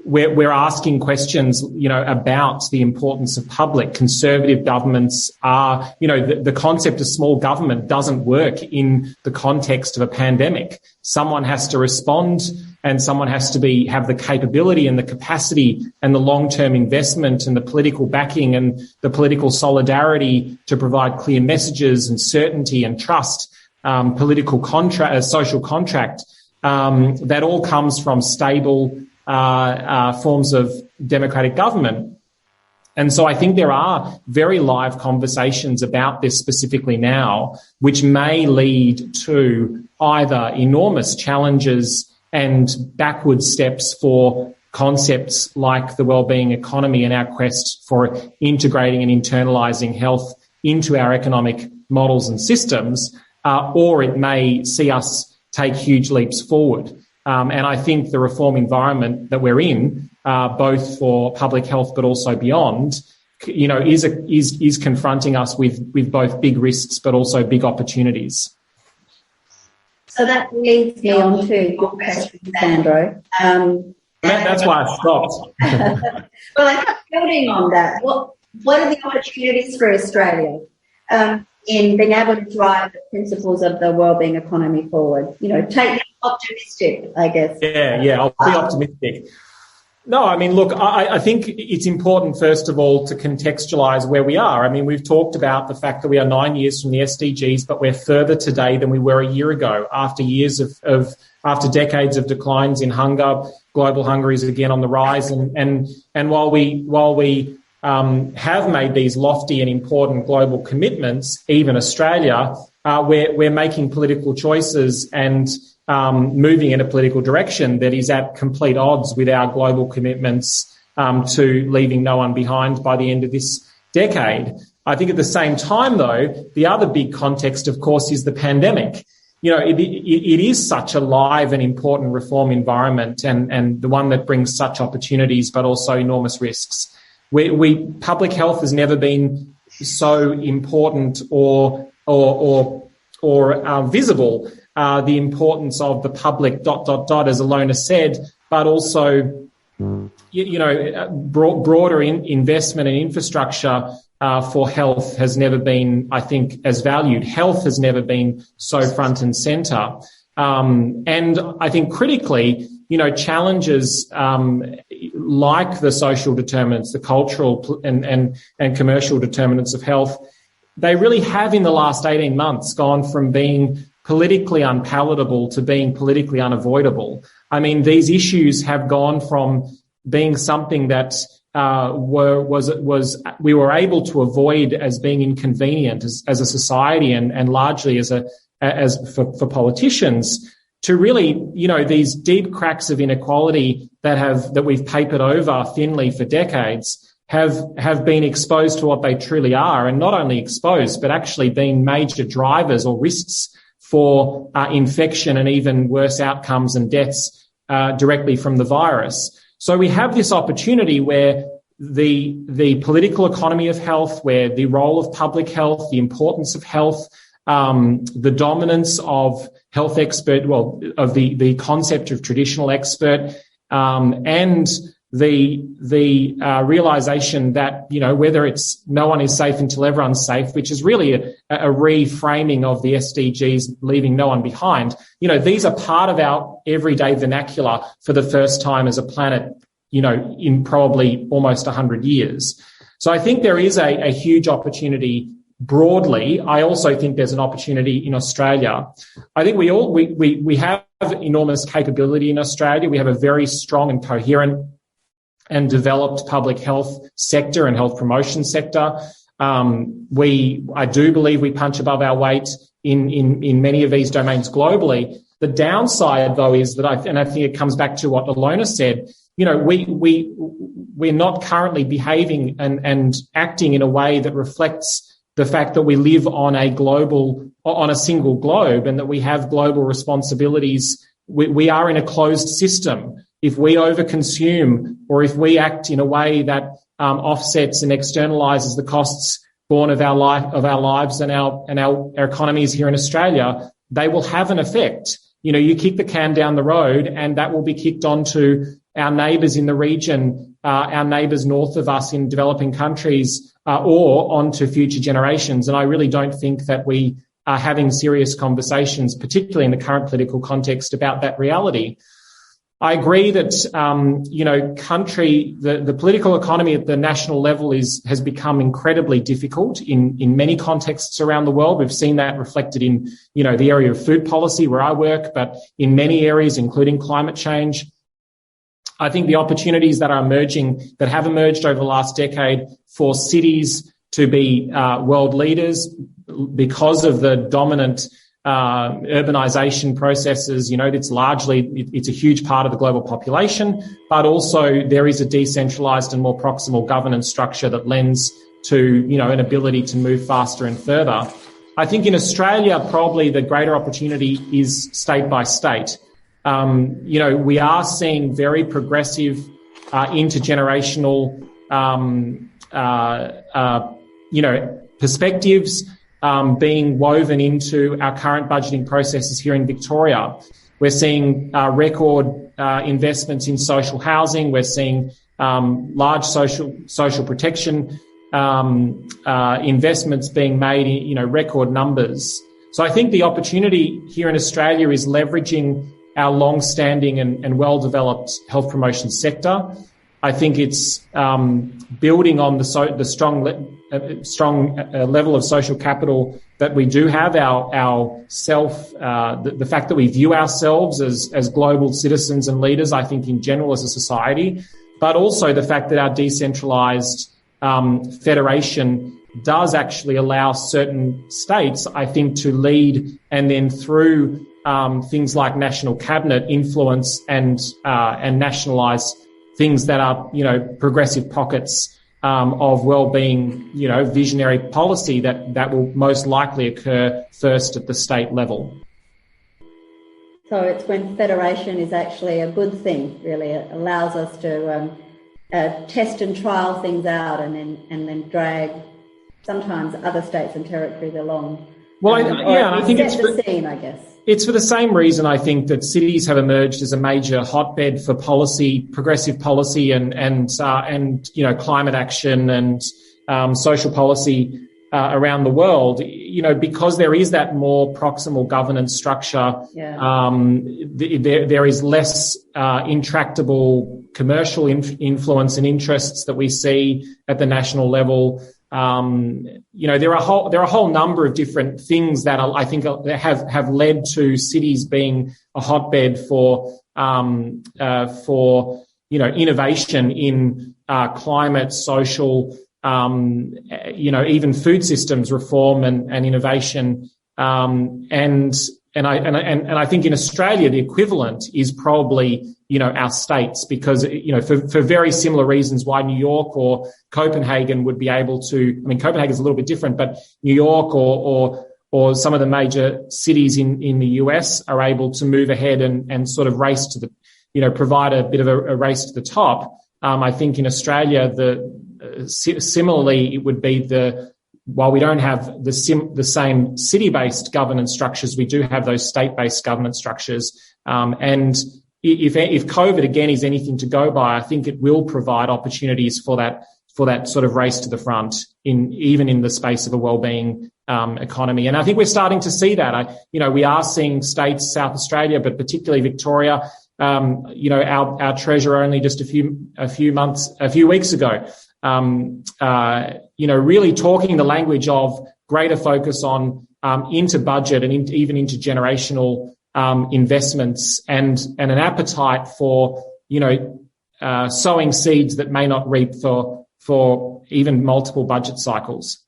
we're asking questions, about the importance of public. Conservative governments are, the concept of small government doesn't work in the context of a pandemic. Someone has to respond, and someone has to have the capability and the capacity and the long-term investment and the political backing and the political solidarity to provide clear messages and certainty and trust, political contract, social contract. That all comes from stable forms of democratic government. And so I think there are very live conversations about this specifically now, which may lead to either enormous challenges and backward steps for concepts like the wellbeing economy and our quest for integrating and internalizing health into our economic models and systems, or it may see us take huge leaps forward. And I think the reform environment that we're in, both for public health but also beyond, is confronting us with both big risks but also big opportunities. So that leads me on to your question, Sandro. That's why I stopped. Well, I think building on that, what are the opportunities for Australia in being able to drive the principles of the wellbeing economy forward? Take the optimistic, I guess. Yeah, I'll be optimistic. No, I mean, look, I think it's important, first of all, to contextualise where we are. I mean, we've talked about the fact that we are 9 years from the SDGs, but we're further today than we were a year ago. After decades of declines in hunger, global hunger is again on the rise. And while we have made these lofty and important global commitments, even Australia, we're making political choices and moving in a political direction that is at complete odds with our global commitments to leaving no one behind by the end of this decade. I think at the same time, though, the other big context, of course, is the pandemic. It is such a live and important reform environment, and the one that brings such opportunities but also enormous risks. Public health has never been so important or visible. The importance of the public ... as Ilona said, but also, broader investment in infrastructure for health has never been, I think, as valued. Health has never been so front and centre. And I think critically, challenges like the social determinants, the cultural and commercial determinants of health, they really have in the last 18 months gone from being politically unpalatable to being politically unavoidable. I mean, these issues have gone from being something that we were able to avoid as being inconvenient as a society and largely for politicians, to really, these deep cracks of inequality that we've papered over thinly for decades have been exposed to what they truly are, and not only exposed, but actually been major drivers or risks for infection and even worse outcomes and deaths directly from the virus. So we have this opportunity where the political economy of health, where the role of public health, the importance of health, the dominance of health expert, of the concept of traditional expert, and the realization that, whether it's no one is safe until everyone's safe, which is really a reframing of the SDGs, leaving no one behind. These are part of our everyday vernacular for the first time as a planet, in probably almost 100 years. So I think there is a huge opportunity broadly, I also think there's an opportunity in Australia. I think we have enormous capability in Australia. We have a very strong and coherent and developed public health sector and health promotion sector. I do believe we punch above our weight in many of these domains globally. The downside, though, is that I think it comes back to what Ilona said. We're not currently behaving and acting in a way that reflects the fact that we live on a single globe, and that we have global responsibilities. We are in a closed system. If we overconsume, or if we act in a way that offsets and externalizes the costs born of our lives and our economies here in Australia, they will have an effect. You kick the can down the road, and that will be kicked onto our neighbours in the region, our neighbours north of us in developing countries, or onto future generations. And I really don't think that we are having serious conversations, particularly in the current political context, about that reality. I agree that, the political economy at the national level has become incredibly difficult in many contexts around the world. We've seen that reflected in, the area of food policy where I work, but in many areas, including climate change. I think the opportunities that have emerged over the last decade for cities to be world leaders because of the dominant urbanization processes, it's a huge part of the global population, but also there is a decentralized and more proximal governance structure that lends to, an ability to move faster and further. I think in Australia, probably the greater opportunity is state by state. We are seeing very progressive, intergenerational, perspectives being woven into our current budgeting processes here in Victoria. We're seeing record investments in social housing. We're seeing large social protection investments being made in record numbers. So I think the opportunity here in Australia is leveraging our long-standing and well-developed health promotion sector. I think it's building on the strong level of social capital that we do have, the fact that we view ourselves as global citizens and leaders, I think in general as a society, but also the fact that our decentralized federation does actually allow certain states, I think, to lead, and then through things like national cabinet influence and nationalise things that are, progressive pockets of well-being, visionary policy that will most likely occur first at the state level. So it's when federation is actually a good thing, really. It allows us to test and trial things out and then drag sometimes other states and territories along. Well, I think it's the scene, I guess. It's for the same reason, I think, that cities have emerged as a major hotbed for policy, progressive policy and climate action and social policy around the world, because there is that more proximal governance structure. Yeah. There is less intractable commercial influence and interests that we see at the national level. There are a whole number of different things that I think have led to cities being a hotbed for innovation in climate, social, even food systems reform and innovation. And I think in Australia the equivalent is probably our states, because for very similar reasons why New York or Copenhagen would be able to. I mean, Copenhagen is a little bit different, but New York or some of the major cities in the US are able to move ahead and sort of race to the provide a bit of a race to the top. I think in Australia similarly it would be while we don't have the same city-based governance structures, we do have those state-based governance structures. And if COVID again is anything to go by, I think it will provide opportunities for that sort of race to the front even in the space of a wellbeing economy. And I think we're starting to see that. We are seeing states, South Australia, but particularly Victoria. Our treasurer only just a few weeks ago, really talking the language of greater focus on inter-budget and even intergenerational investments, and an appetite for, sowing seeds that may not reap for even multiple budget cycles.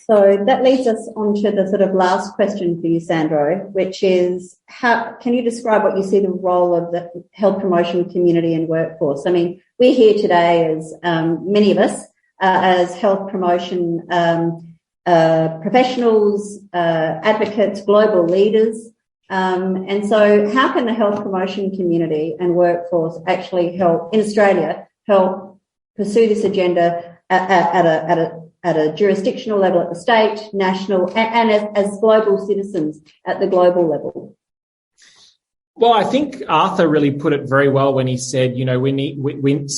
So that leads us on to the sort of last question for you, Sandro, which is, how can you describe what you see the role of the health promotion community and workforce? I mean, we're here today as many of us as health promotion professionals, advocates, global leaders. And so how can the health promotion community and workforce actually help, in Australia, help pursue this agenda at a jurisdictional level, at the state, national, and as global citizens at the global level? Well, I think Arthur really put it very well when he said,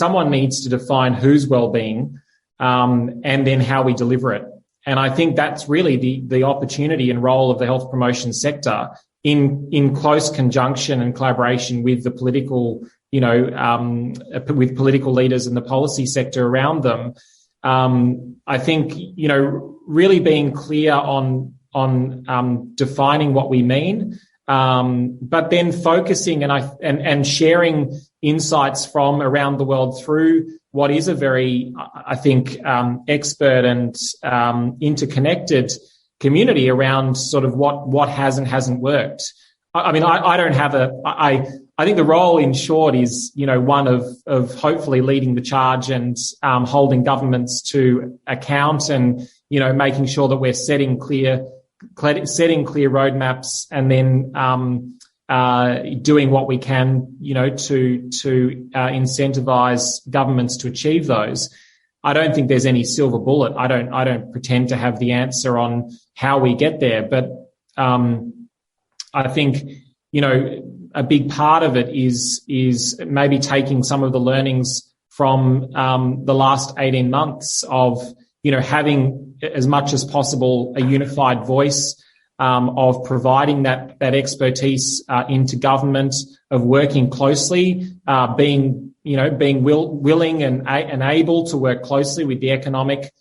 someone needs to define whose well-being, and then how we deliver it. And I think that's really the opportunity and role of the health promotion sector in close conjunction and collaboration with the political, with political leaders in the policy sector around them. I think, really being clear on defining what we mean, but then focusing and sharing insights from around the world through what is a very, I think, expert and interconnected community around sort of what has and hasn't worked. I mean, I don't have I think the role in short is, one of hopefully leading the charge and holding governments to account, and, making sure that we're setting clear roadmaps, and then doing what we can, to incentivize governments to achieve those. I don't think there's any silver bullet. I don't pretend to have the answer on how we get there, but I think, a big part of it is maybe taking some of the learnings from the last 18 months of, having as much as possible a unified voice, of providing that expertise into government, of working closely, being willing and able to work closely with the economic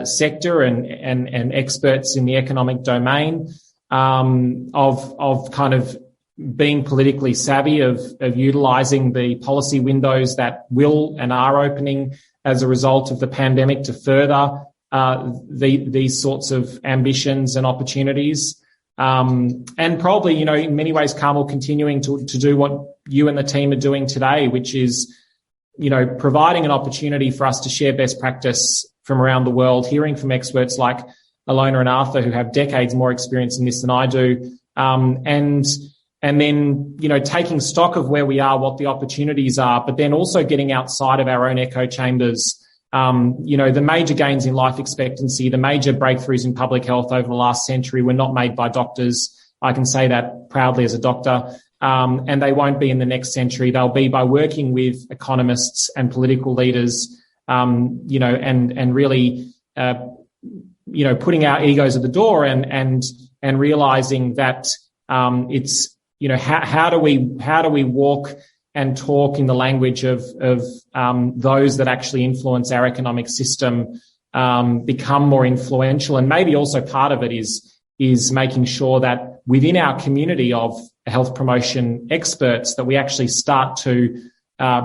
sector and experts in the economic domain, of kind of being politically savvy, of utilising the policy windows that will and are opening as a result of the pandemic to further these sorts of ambitions and opportunities. And probably, in many ways, Carmel, continuing to do what you and the team are doing today, which is, providing an opportunity for us to share best practice from around the world, hearing from experts like Ilona and Arthur, who have decades more experience in this than I do, and then, taking stock of where we are, what the opportunities are, but then also getting outside of our own echo chambers. The major gains in life expectancy, the major breakthroughs in public health over the last century were not made by doctors. I can say that proudly as a doctor. And they won't be in the next century. They'll be by working with economists and political leaders, and really, putting our egos at the door and realizing that, it's, how do we walk and talk in the language of those that actually influence our economic system, become more influential. And maybe also part of it is making sure that within our community of health promotion experts, that we actually start to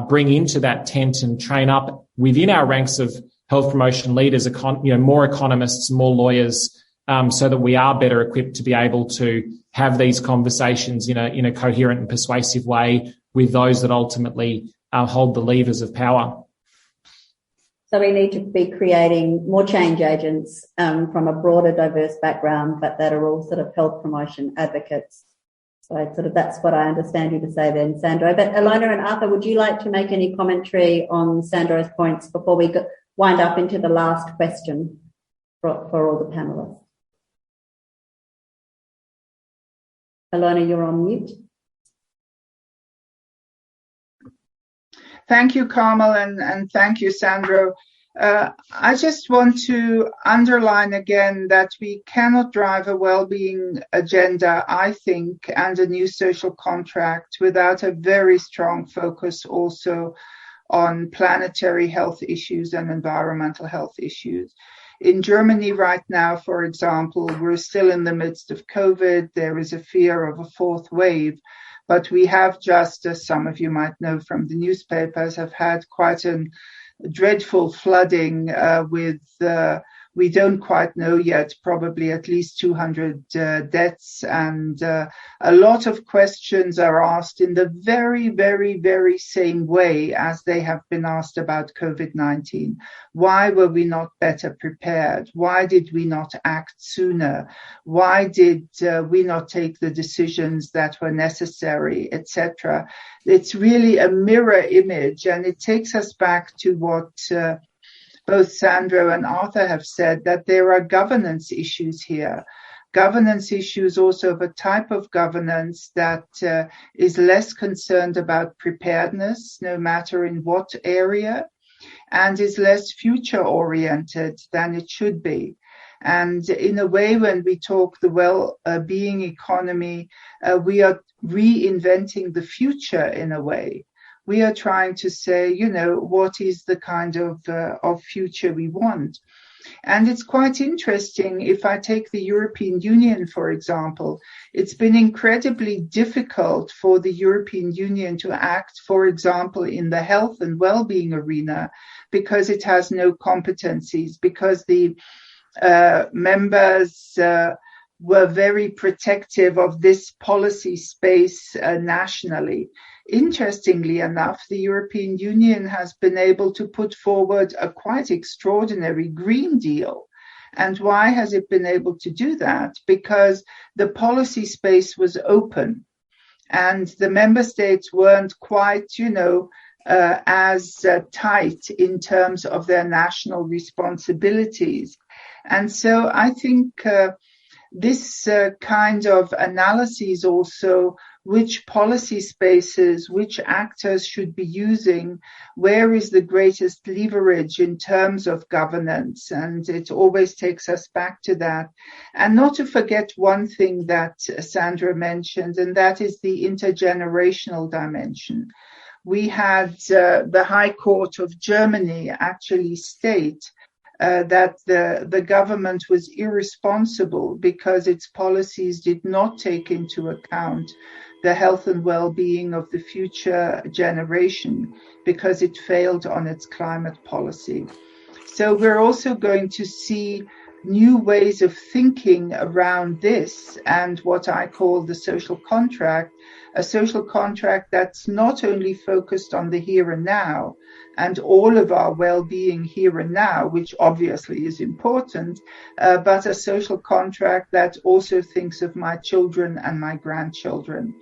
bring into that tent and train up within our ranks of health promotion leaders, more economists, more lawyers, so that we are better equipped to be able to have these conversations in a coherent and persuasive way with those that ultimately hold the levers of power. So we need to be creating more change agents from a broader, diverse background, but that are all sort of health promotion advocates. So that's what I understand you to say then, Sandro. But Ilona and Arthur, would you like to make any commentary on Sandro's points before we wind up into the last question for all the panelists? Ilona, you're on mute. Thank you, Carmel, and thank you, Sandro. I just want to underline again that we cannot drive a well-being agenda, I think, and a new social contract without a very strong focus also on planetary health issues and environmental health issues. In Germany right now, for example, we're still in the midst of COVID. There is a fear of a fourth wave, but we have just, as some of you might know from the newspapers, have had quite a dreadful flooding with we don't quite know yet, probably at least 200 deaths. And a lot of questions are asked in the very, very, very same way as they have been asked about COVID-19. Why were we not better prepared? Why did we not act sooner? Why did we not take the decisions that were necessary, etc.? It's really a mirror image, and it takes us back to what both Sandro and Arthur have said, that there are governance issues here. Governance issues also of a type of governance that is less concerned about preparedness, no matter in what area, and is less future-oriented than it should be. And in a way, when we talk the well-being economy, we are reinventing the future in a way. We are trying to say, what is the kind of future we want? And it's quite interesting. If I take the European Union, for example, it's been incredibly difficult for the European Union to act, for example, in the health and well-being arena, because it has no competencies, because the members were very protective of this policy space nationally. Interestingly enough, the European Union has been able to put forward a quite extraordinary Green Deal. And why has it been able to do that? Because the policy space was open and the member states weren't quite, as tight in terms of their national responsibilities. And so I think this kind of analysis also, which policy spaces, which actors should be using, where is the greatest leverage in terms of governance? And it always takes us back to that. And not to forget one thing that Sandra mentioned, and that is the intergenerational dimension. We had the High Court of Germany actually state that the government was irresponsible because its policies did not take into account the health and well-being of the future generation, because it failed on its climate policy. So we're also going to see new ways of thinking around this and what I call the social contract, a social contract that's not only focused on the here and now and all of our well-being here and now, which obviously is important, but a social contract that also thinks of my children and my grandchildren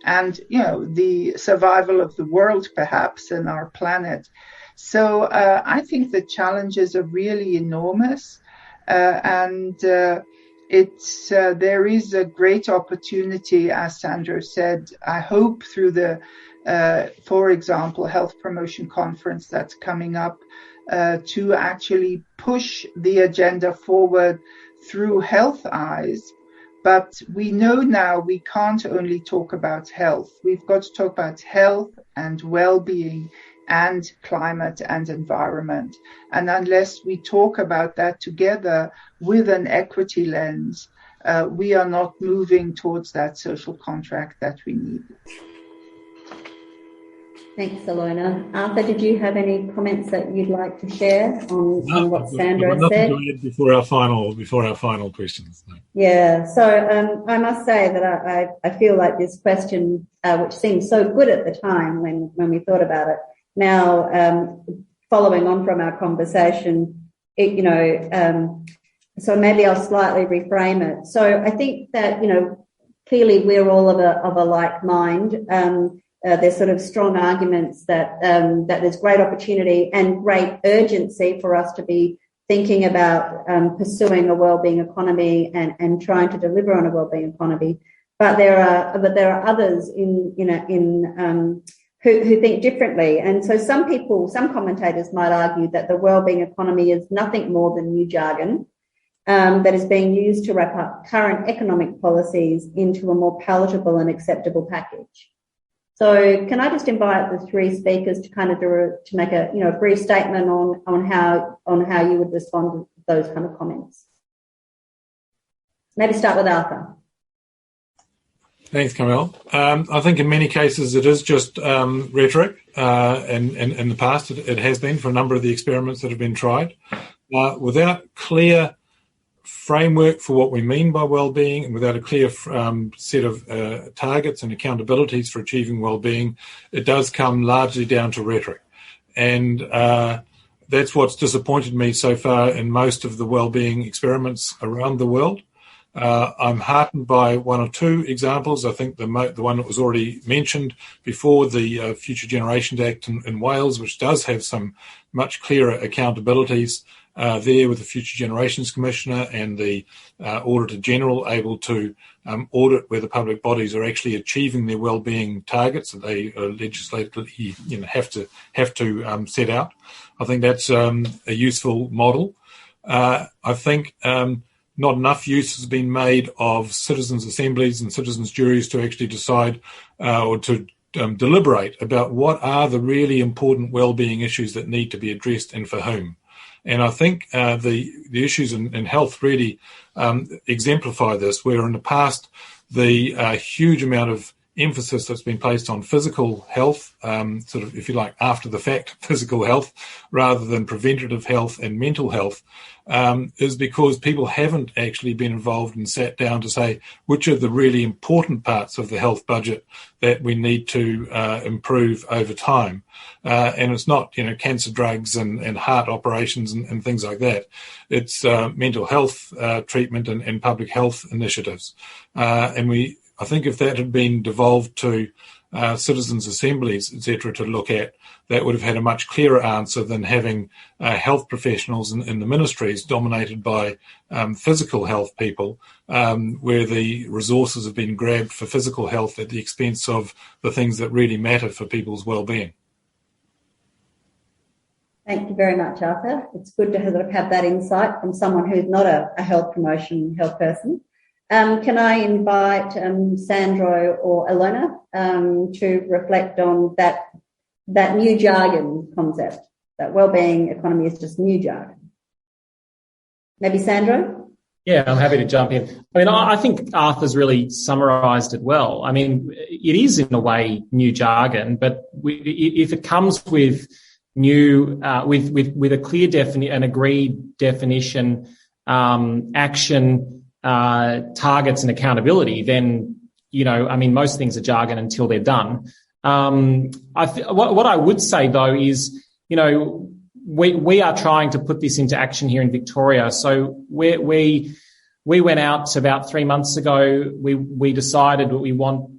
and, the survival of the world perhaps and our planet. So I think the challenges are really enormous. And there is a great opportunity, as Sandro said, I hope through the, for example, health promotion conference that's coming up, to actually push the agenda forward through health eyes. But we know now we can't only talk about health. We've got to talk about health and well-being and climate and environment. And unless we talk about that together with an equity lens, we are not moving towards that social contract that we need. Thanks, Ilona. Arthur, did you have any comments that you'd like to share on what Sandro said? Nothing to add before our final questions. No. Yeah, so I must say that I feel like this question, which seemed so good at the time when we thought about it, now following on from our conversation, so maybe I'll slightly reframe it. So I think that, clearly we're all of a like mind. There's sort of strong arguments that there's great opportunity and great urgency for us to be thinking about pursuing a wellbeing economy and trying to deliver on a wellbeing economy. But there are others who think differently. And so some commentators might argue that the wellbeing economy is nothing more than new jargon that is being used to wrap up current economic policies into a more palatable and acceptable package. So can I just invite the three speakers to kind of to make a brief statement on how you would respond those kind of comments? Maybe start with Arthur. Thanks, Carmel. I think in many cases it is just rhetoric, and in the past it has been for a number of the experiments that have been tried. Without clear framework for what we mean by well-being, and without a clear set of targets and accountabilities for achieving well-being, it does come largely down to rhetoric. And that's what's disappointed me so far in most of the well-being experiments around the world. I'm heartened by one or two examples. I think the one that was already mentioned before, the Future Generations Act in Wales, which does have some much clearer accountabilities there, with the Future Generations Commissioner and the Auditor General able to audit where the public bodies are actually achieving their well-being targets that they legislatively have to set out. I think that's a useful model. I think not enough use has been made of citizens' assemblies and citizens' juries to actually decide or to deliberate about what are the really important well-being issues that need to be addressed and for whom. And I think the issues in health really exemplify this, where in the past the huge amount of emphasis that's been placed on physical health, sort of, if you like, after the fact physical health, rather than preventative health and mental health, is because people haven't actually been involved and sat down to say which are the really important parts of the health budget that we need to improve over time. And it's not, cancer drugs and heart operations and things like that. It's mental health treatment and public health initiatives. I think if that had been devolved to citizens' assemblies, etc., to look at, that would have had a much clearer answer than having health professionals in the ministries dominated by physical health people, where the resources have been grabbed for physical health at the expense of the things that really matter for people's well-being. Thank you very much, Arthur. It's good to have that insight from someone who's not a health person. Can I invite Sandro or Elena to reflect on that new jargon concept, that wellbeing economy is just new jargon? Maybe Sandro? Yeah, I'm happy to jump in. I mean, I think Arthur's really summarised it well. I mean, it is in a way new jargon, but if it comes with new, with a clear an agreed definition, action, targets and accountability, then, most things are jargon until they're done. What I would say though is, we are trying to put this into action here in Victoria. So we went out about 3 months ago. We decided that we want,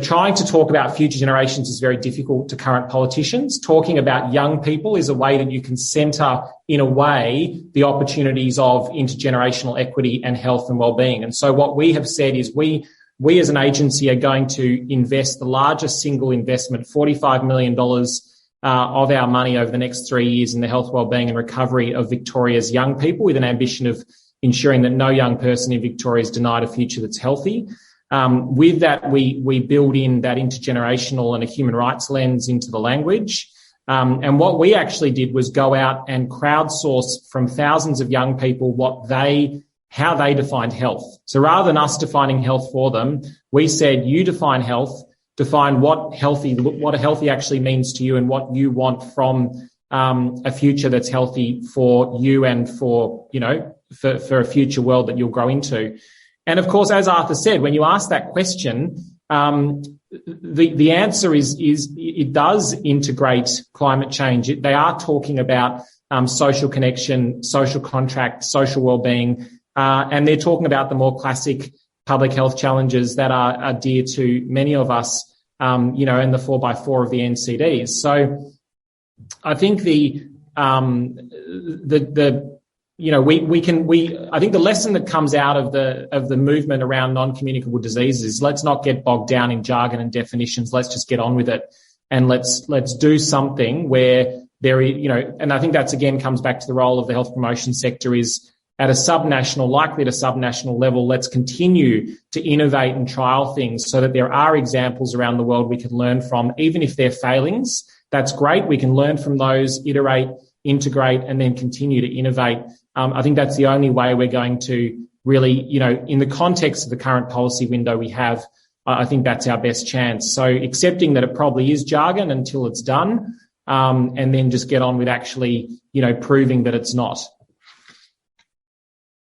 trying to talk about future generations is very difficult to current politicians. Talking about young people is a way that you can centre, in a way, the opportunities of intergenerational equity and health and wellbeing. And so what we have said is we as an agency are going to invest the largest single investment, $45 million of our money over the next 3 years in the health, wellbeing and recovery of Victoria's young people, with an ambition of ensuring that no young person in Victoria is denied a future that's healthy. With that, we build in that intergenerational and a human rights lens into the language. And what we actually did was go out and crowdsource from thousands of young people how they defined health. So rather than us defining health for them, we said, you define health, define what a healthy actually means to you and what you want from a future that's healthy for you and for a future world that you'll grow into. And of course, as Arthur said, when you ask that question, the answer is it does integrate climate change. They are talking about social connection, social contract, social wellbeing, and they're talking about the more classic public health challenges that are dear to many of us, in the 4x4 of the NCDs. So I think I think the lesson that comes out of the movement around non-communicable diseases is, let's not get bogged down in jargon and definitions. Let's just get on with it, and let's do something where and I think that's again comes back to the role of the health promotion sector is at a subnational level. Let's continue to innovate and trial things so that there are examples around the world we can learn from, even if they're failings. That's great. We can learn from those, iterate, integrate, and then continue to innovate I think that's the only way we're going to really, in the context of the current policy window we have, I think that's our best chance. So accepting that it probably is jargon until it's done, and then just get on with actually, proving that it's not.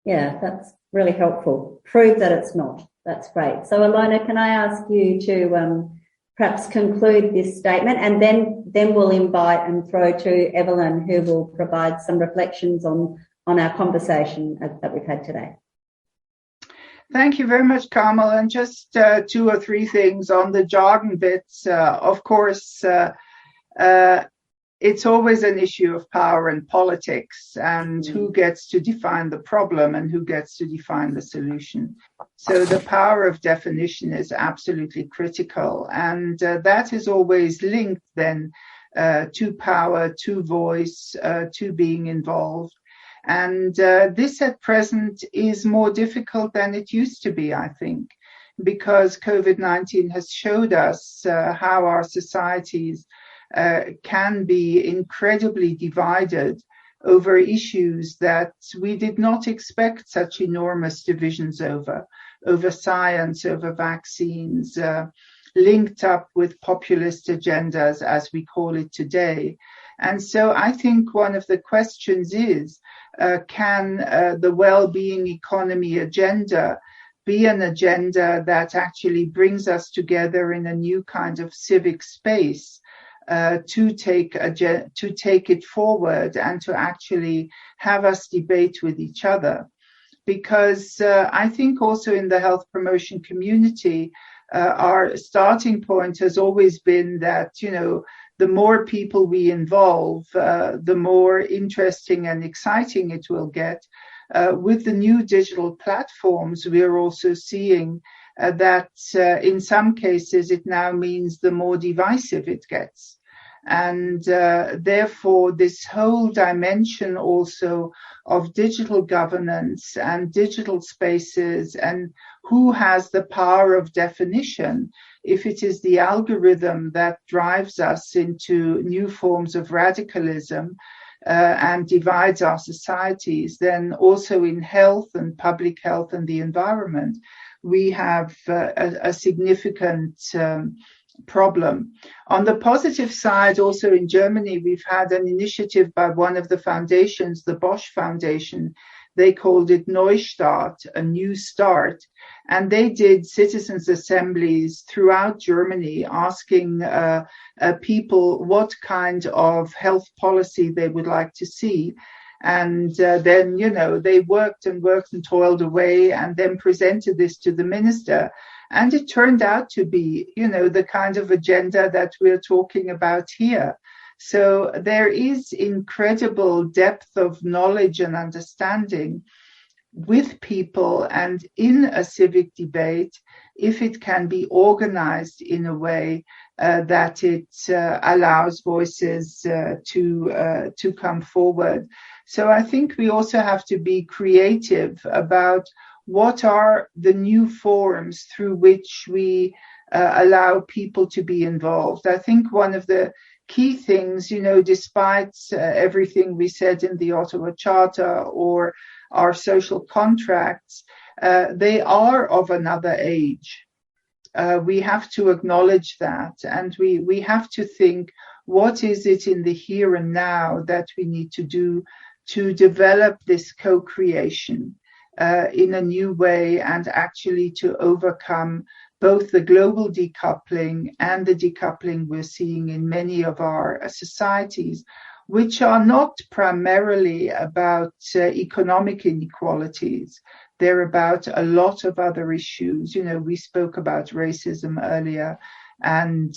Yeah, that's really helpful. Prove that it's not. That's great. So, Ilona, can I ask you to perhaps conclude this statement, and then we'll invite and throw to Evelyn, who will provide some reflections on our conversation that we've had today. Thank you very much, Carmel. And just 2 or 3 things on the jargon bits. Of course, it's always an issue of power and politics, and who gets to define the problem and who gets to define the solution. So the power of definition is absolutely critical, and that is always linked then to power, to voice, to being involved. And this at present is more difficult than it used to be, I think, because COVID-19 has showed us how our societies can be incredibly divided over issues that we did not expect such enormous divisions over science, over vaccines, linked up with populist agendas, as we call it today. And so I think one of the questions is, can the well-being economy agenda be an agenda that actually brings us together in a new kind of civic space to take it forward and to actually have us debate with each other? Because I think also in the health promotion community, our starting point has always been that, the more people we involve, the more interesting and exciting it will get. With the new digital platforms, we are also seeing that in some cases it now means the more divisive it gets. And therefore, this whole dimension also of digital governance and digital spaces and who has the power of definition, if it is the algorithm that drives us into new forms of radicalism and divides our societies, then also in health and public health and the environment, we have a significant problem. On the positive side, also in Germany, we've had an initiative by one of the foundations, the Bosch Foundation. They called it Neustart, a new start. And they did citizens' assemblies throughout Germany asking people what kind of health policy they would like to see. And then, they worked and toiled away and then presented this to the minister. And it turned out to be, the kind of agenda that we're talking about here. So there is incredible depth of knowledge and understanding with people and in a civic debate if it can be organized in a way that it allows voices to come forward. So I think we also have to be creative about what are the new forms through which we allow people to be involved. I think one of the key things, despite everything we said in the Ottawa Charter or our social contracts, they are of another age. We have to acknowledge that, and we have to think, what is it in the here and now that we need to do to develop this co-creation in a new way and actually to overcome both the global decoupling and the decoupling we're seeing in many of our societies, which are not primarily about economic inequalities. They're about a lot of other issues. We spoke about racism earlier and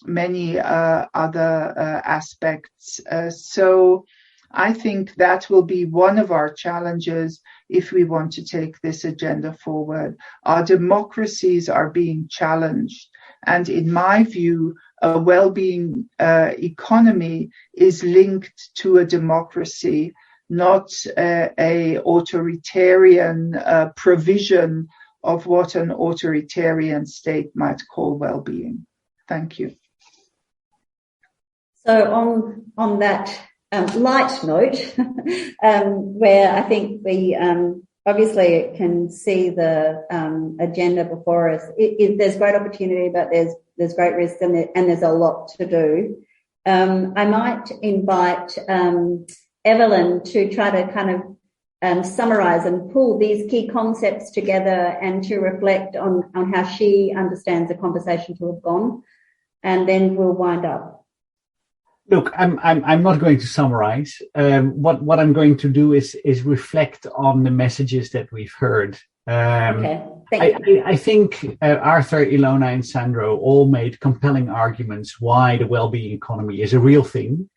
many other aspects. So I think that will be one of our challenges if we want to take this agenda forward. Our democracies are being challenged. And in my view, a well-being economy is linked to a democracy, not a authoritarian provision of what an authoritarian state might call well-being. Thank you. So on that light note, where I think we obviously can see the agenda before us. There's great opportunity, but there's great risk, and there's a lot to do. I might invite Evelyn to try to kind of summarize and pull these key concepts together and to reflect on how she understands the conversation to have gone, and then we'll wind up. Look, I'm not going to summarize. What I'm going to do is reflect on the messages that we've heard. Okay, thank you. I think Arthur, Ilona, and Sandro all made compelling arguments why the well-being economy is a real thing.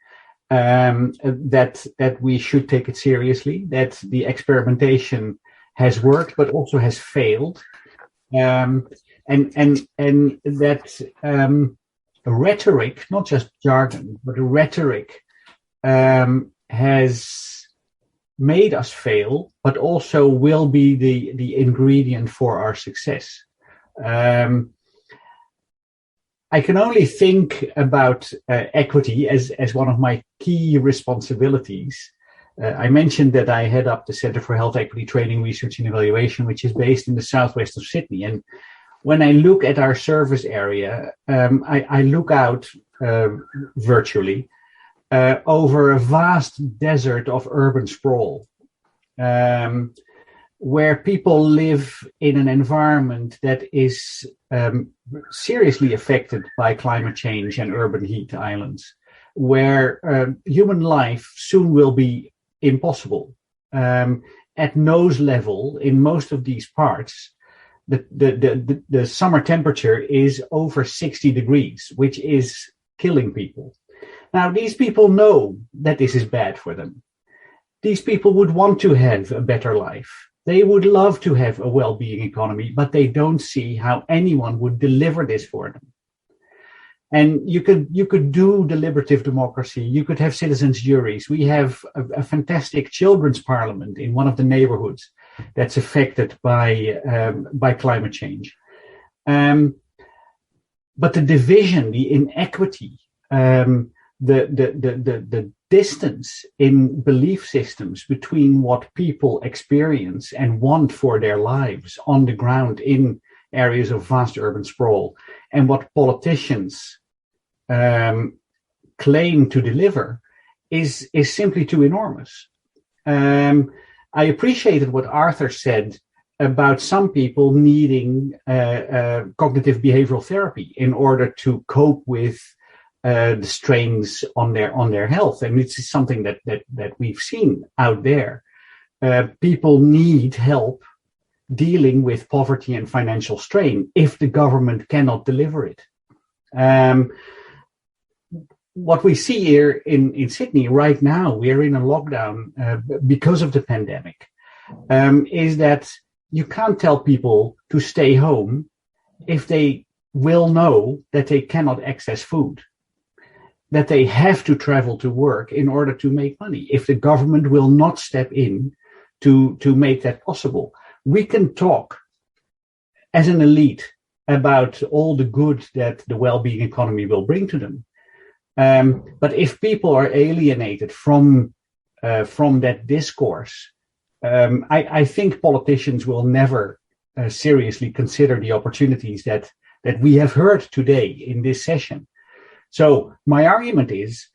That we should take it seriously, that the experimentation has worked but also has failed, and that rhetoric, not just jargon, but rhetoric has made us fail, but also will be the ingredient for our success. I can only think about equity as one of my key responsibilities. I mentioned that I head up the Center for Health Equity Training, Research and Evaluation, which is based in the southwest of Sydney. And when I look at our service area, I look out virtually over a vast desert of urban sprawl, where people live in an environment that is seriously affected by climate change and urban heat islands, where human life soon will be impossible. At nose level, in most of these parts, the summer temperature is over 60 degrees, which is killing people. Now, these people know that this is bad for them. These people would want to have a better life. They would love to have a well-being economy, but they don't see how anyone would deliver this for them. And you could do deliberative democracy. You could have citizens' juries. We have a fantastic children's parliament in one of the neighborhoods that's affected by climate change. But the division, the inequity, the distance in belief systems between what people experience and want for their lives on the ground in areas of vast urban sprawl and what politicians claim to deliver is simply too enormous. I appreciated what Arthur said about some people needing cognitive behavioral therapy in order to cope with the strains on their health, and it's something that we've seen out there. People need help dealing with poverty and financial strain if the government cannot deliver it. What we see here in Sydney right now, we are in a lockdown because of the pandemic, is that you can't tell people to stay home if they will know that they cannot access food, that they have to travel to work in order to make money, if the government will not step in to make that possible. We can talk as an elite about all the good that the well-being economy will bring to them. But if people are alienated from that discourse, I think politicians will never seriously consider the opportunities that we have heard today in this session. So my argument is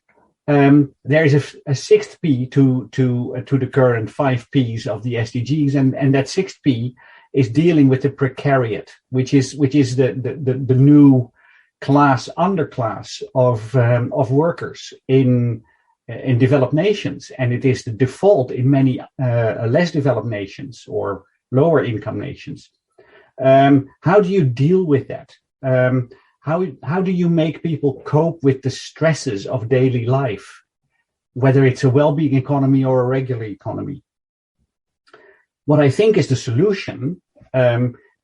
there is a sixth P to the current 5 Ps of the SDGs, and that sixth P is dealing with the precariat, which is the new underclass of workers in developed nations, and it is the default in many less developed nations or lower income nations. How do you deal with that? How do you make people cope with the stresses of daily life, whether it's a well-being economy or a regular economy? What I think is the solution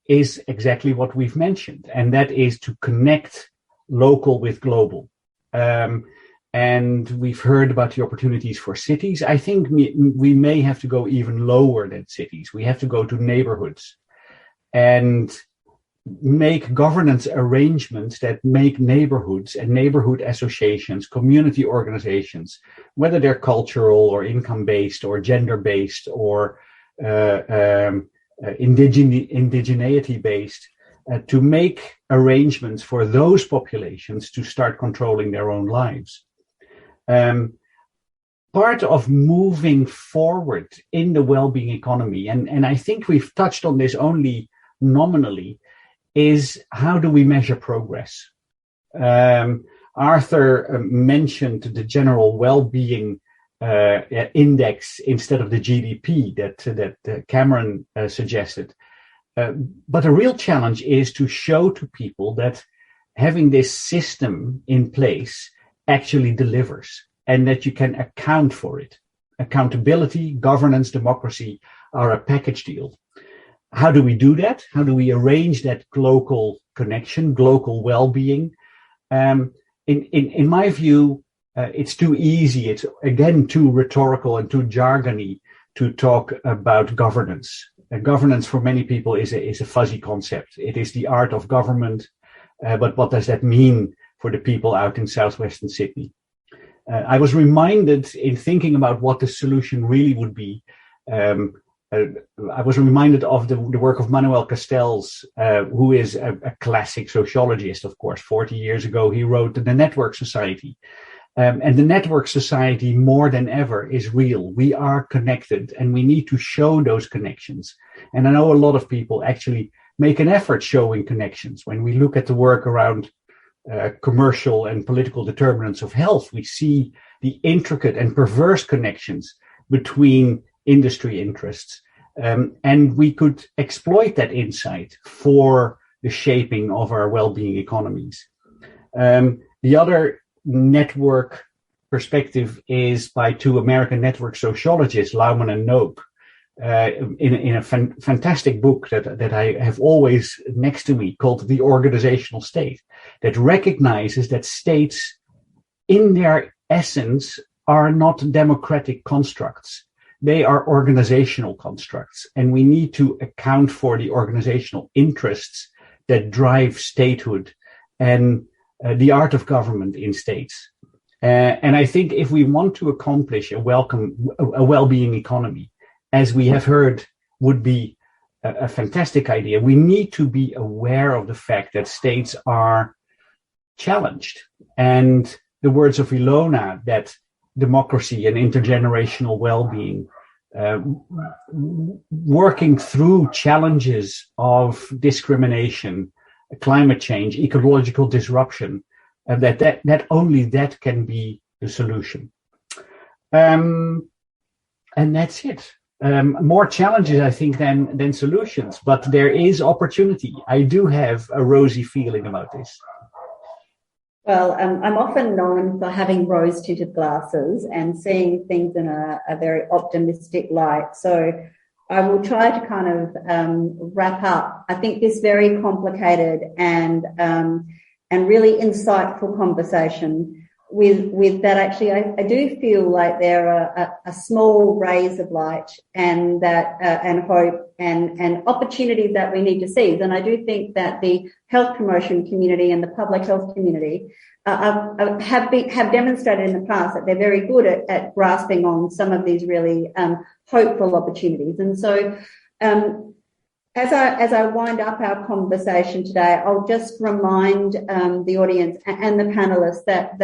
is exactly what we've mentioned, and that is to connect local with global. And we've heard about the opportunities for cities. I think we may have to go even lower than cities. We have to go to neighborhoods and make governance arrangements that make neighborhoods and neighborhood associations, community organizations, whether they're cultural or income-based or gender-based or indigeneity-based, to make arrangements for those populations to start controlling their own lives. Part of moving forward in the well-being economy, and I think we've touched on this only nominally, is how do we measure progress? Arthur mentioned the general well-being index instead of the GDP that Cameron suggested. But a real challenge is to show to people that having this system in place actually delivers and that you can account for it. Accountability, governance, democracy are a package deal. How do we do that? How do we arrange that local connection, local well-being? In my view, it's too easy. It's, again, too rhetorical and too jargony to talk about governance. Governance for many people is a fuzzy concept. It is the art of government, but what does that mean for the people out in southwestern Sydney? I was reminded in thinking about what the solution really would be. I was reminded of the work of Manuel Castells, who is a classic sociologist, of course. 40 years ago, he wrote The Network Society. And the network society, more than ever, is real. We are connected, and we need to show those connections. And I know a lot of people actually make an effort showing connections. When we look at the work around commercial and political determinants of health, we see the intricate and perverse connections between industry interests. And we could exploit that insight for the shaping of our well-being economies. The other network perspective is by two American network sociologists, Lauman and Knoop, in a fantastic book that I have always next to me called The Organizational State, that recognizes that states in their essence are not democratic constructs. They are organizational constructs, and we need to account for the organizational interests that drive statehood and the art of government in states. And I think if we want to accomplish a well-being economy, as we have heard would be a fantastic idea, we need to be aware of the fact that states are challenged. And the words of Ilona, that democracy and intergenerational well-being, working through challenges of discrimination, climate change, ecological disruption, that only that can be the solution. And that's it. More challenges, I think, than solutions, but there is opportunity. I do have a rosy feeling about this. Well, I'm often known for having rose-tinted glasses and seeing things in a very optimistic light. So I will try to kind of wrap up, I think, this very complicated and really insightful conversation with that. Actually, I do feel like there are a small rays of light and that and hope and opportunity that we need to seize. And I do think that the health promotion community and the public health community have demonstrated in the past that they're very good at grasping on some of these really hopeful opportunities. And so as I wind up our conversation today, I'll just remind the audience and the panelists that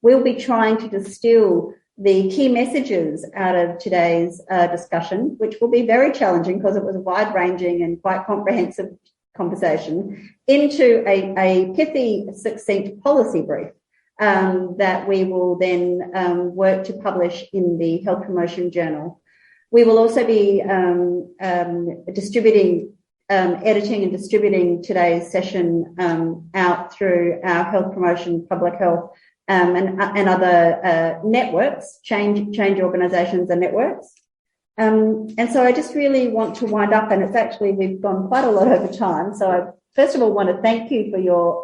we'll be trying to distill the key messages out of today's discussion, which will be very challenging because it was a wide-ranging and quite comprehensive conversation, into a pithy, succinct policy brief that we will then work to publish in the Health Promotion Journal. We will also be editing and distributing today's session out through our health promotion, public health, and other networks, change organisations and networks. And so I just really want to wind up, and it's actually, we've gone quite a lot over time. So I first of all want to thank you for your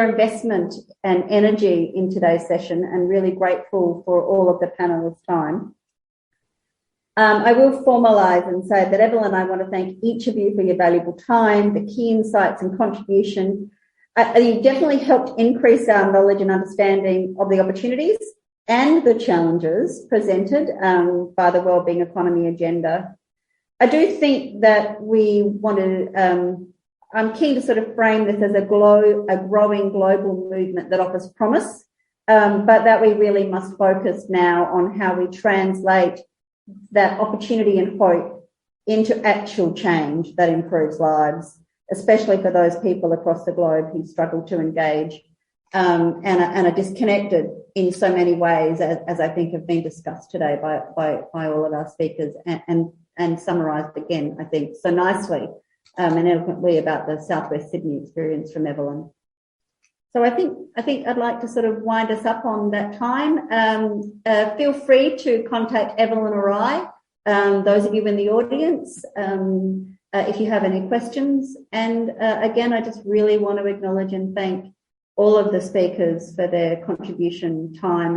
investment and energy in today's session, and really grateful for all of the panelists' time. I will formalise and say that Evelyn and I want to thank each of you for your valuable time, the key insights and contribution. You definitely helped increase our knowledge and understanding of the opportunities and the challenges presented by the Wellbeing Economy agenda. I do think that we want to, I'm keen to sort of frame this as a growing global movement that offers promise, but that we really must focus now on how we translate that opportunity and hope into actual change that improves lives, especially for those people across the globe who struggle to engage and are disconnected in so many ways, as I think have been discussed today by all of our speakers and summarised again, I think, so nicely and eloquently about the Southwest Sydney experience from Evelyn. So I think I'd like to sort of wind us up on that time. Feel free to contact Evelyn or I, those of you in the audience, if you have any questions. And again, I just really want to acknowledge and thank all of the speakers for their contribution, time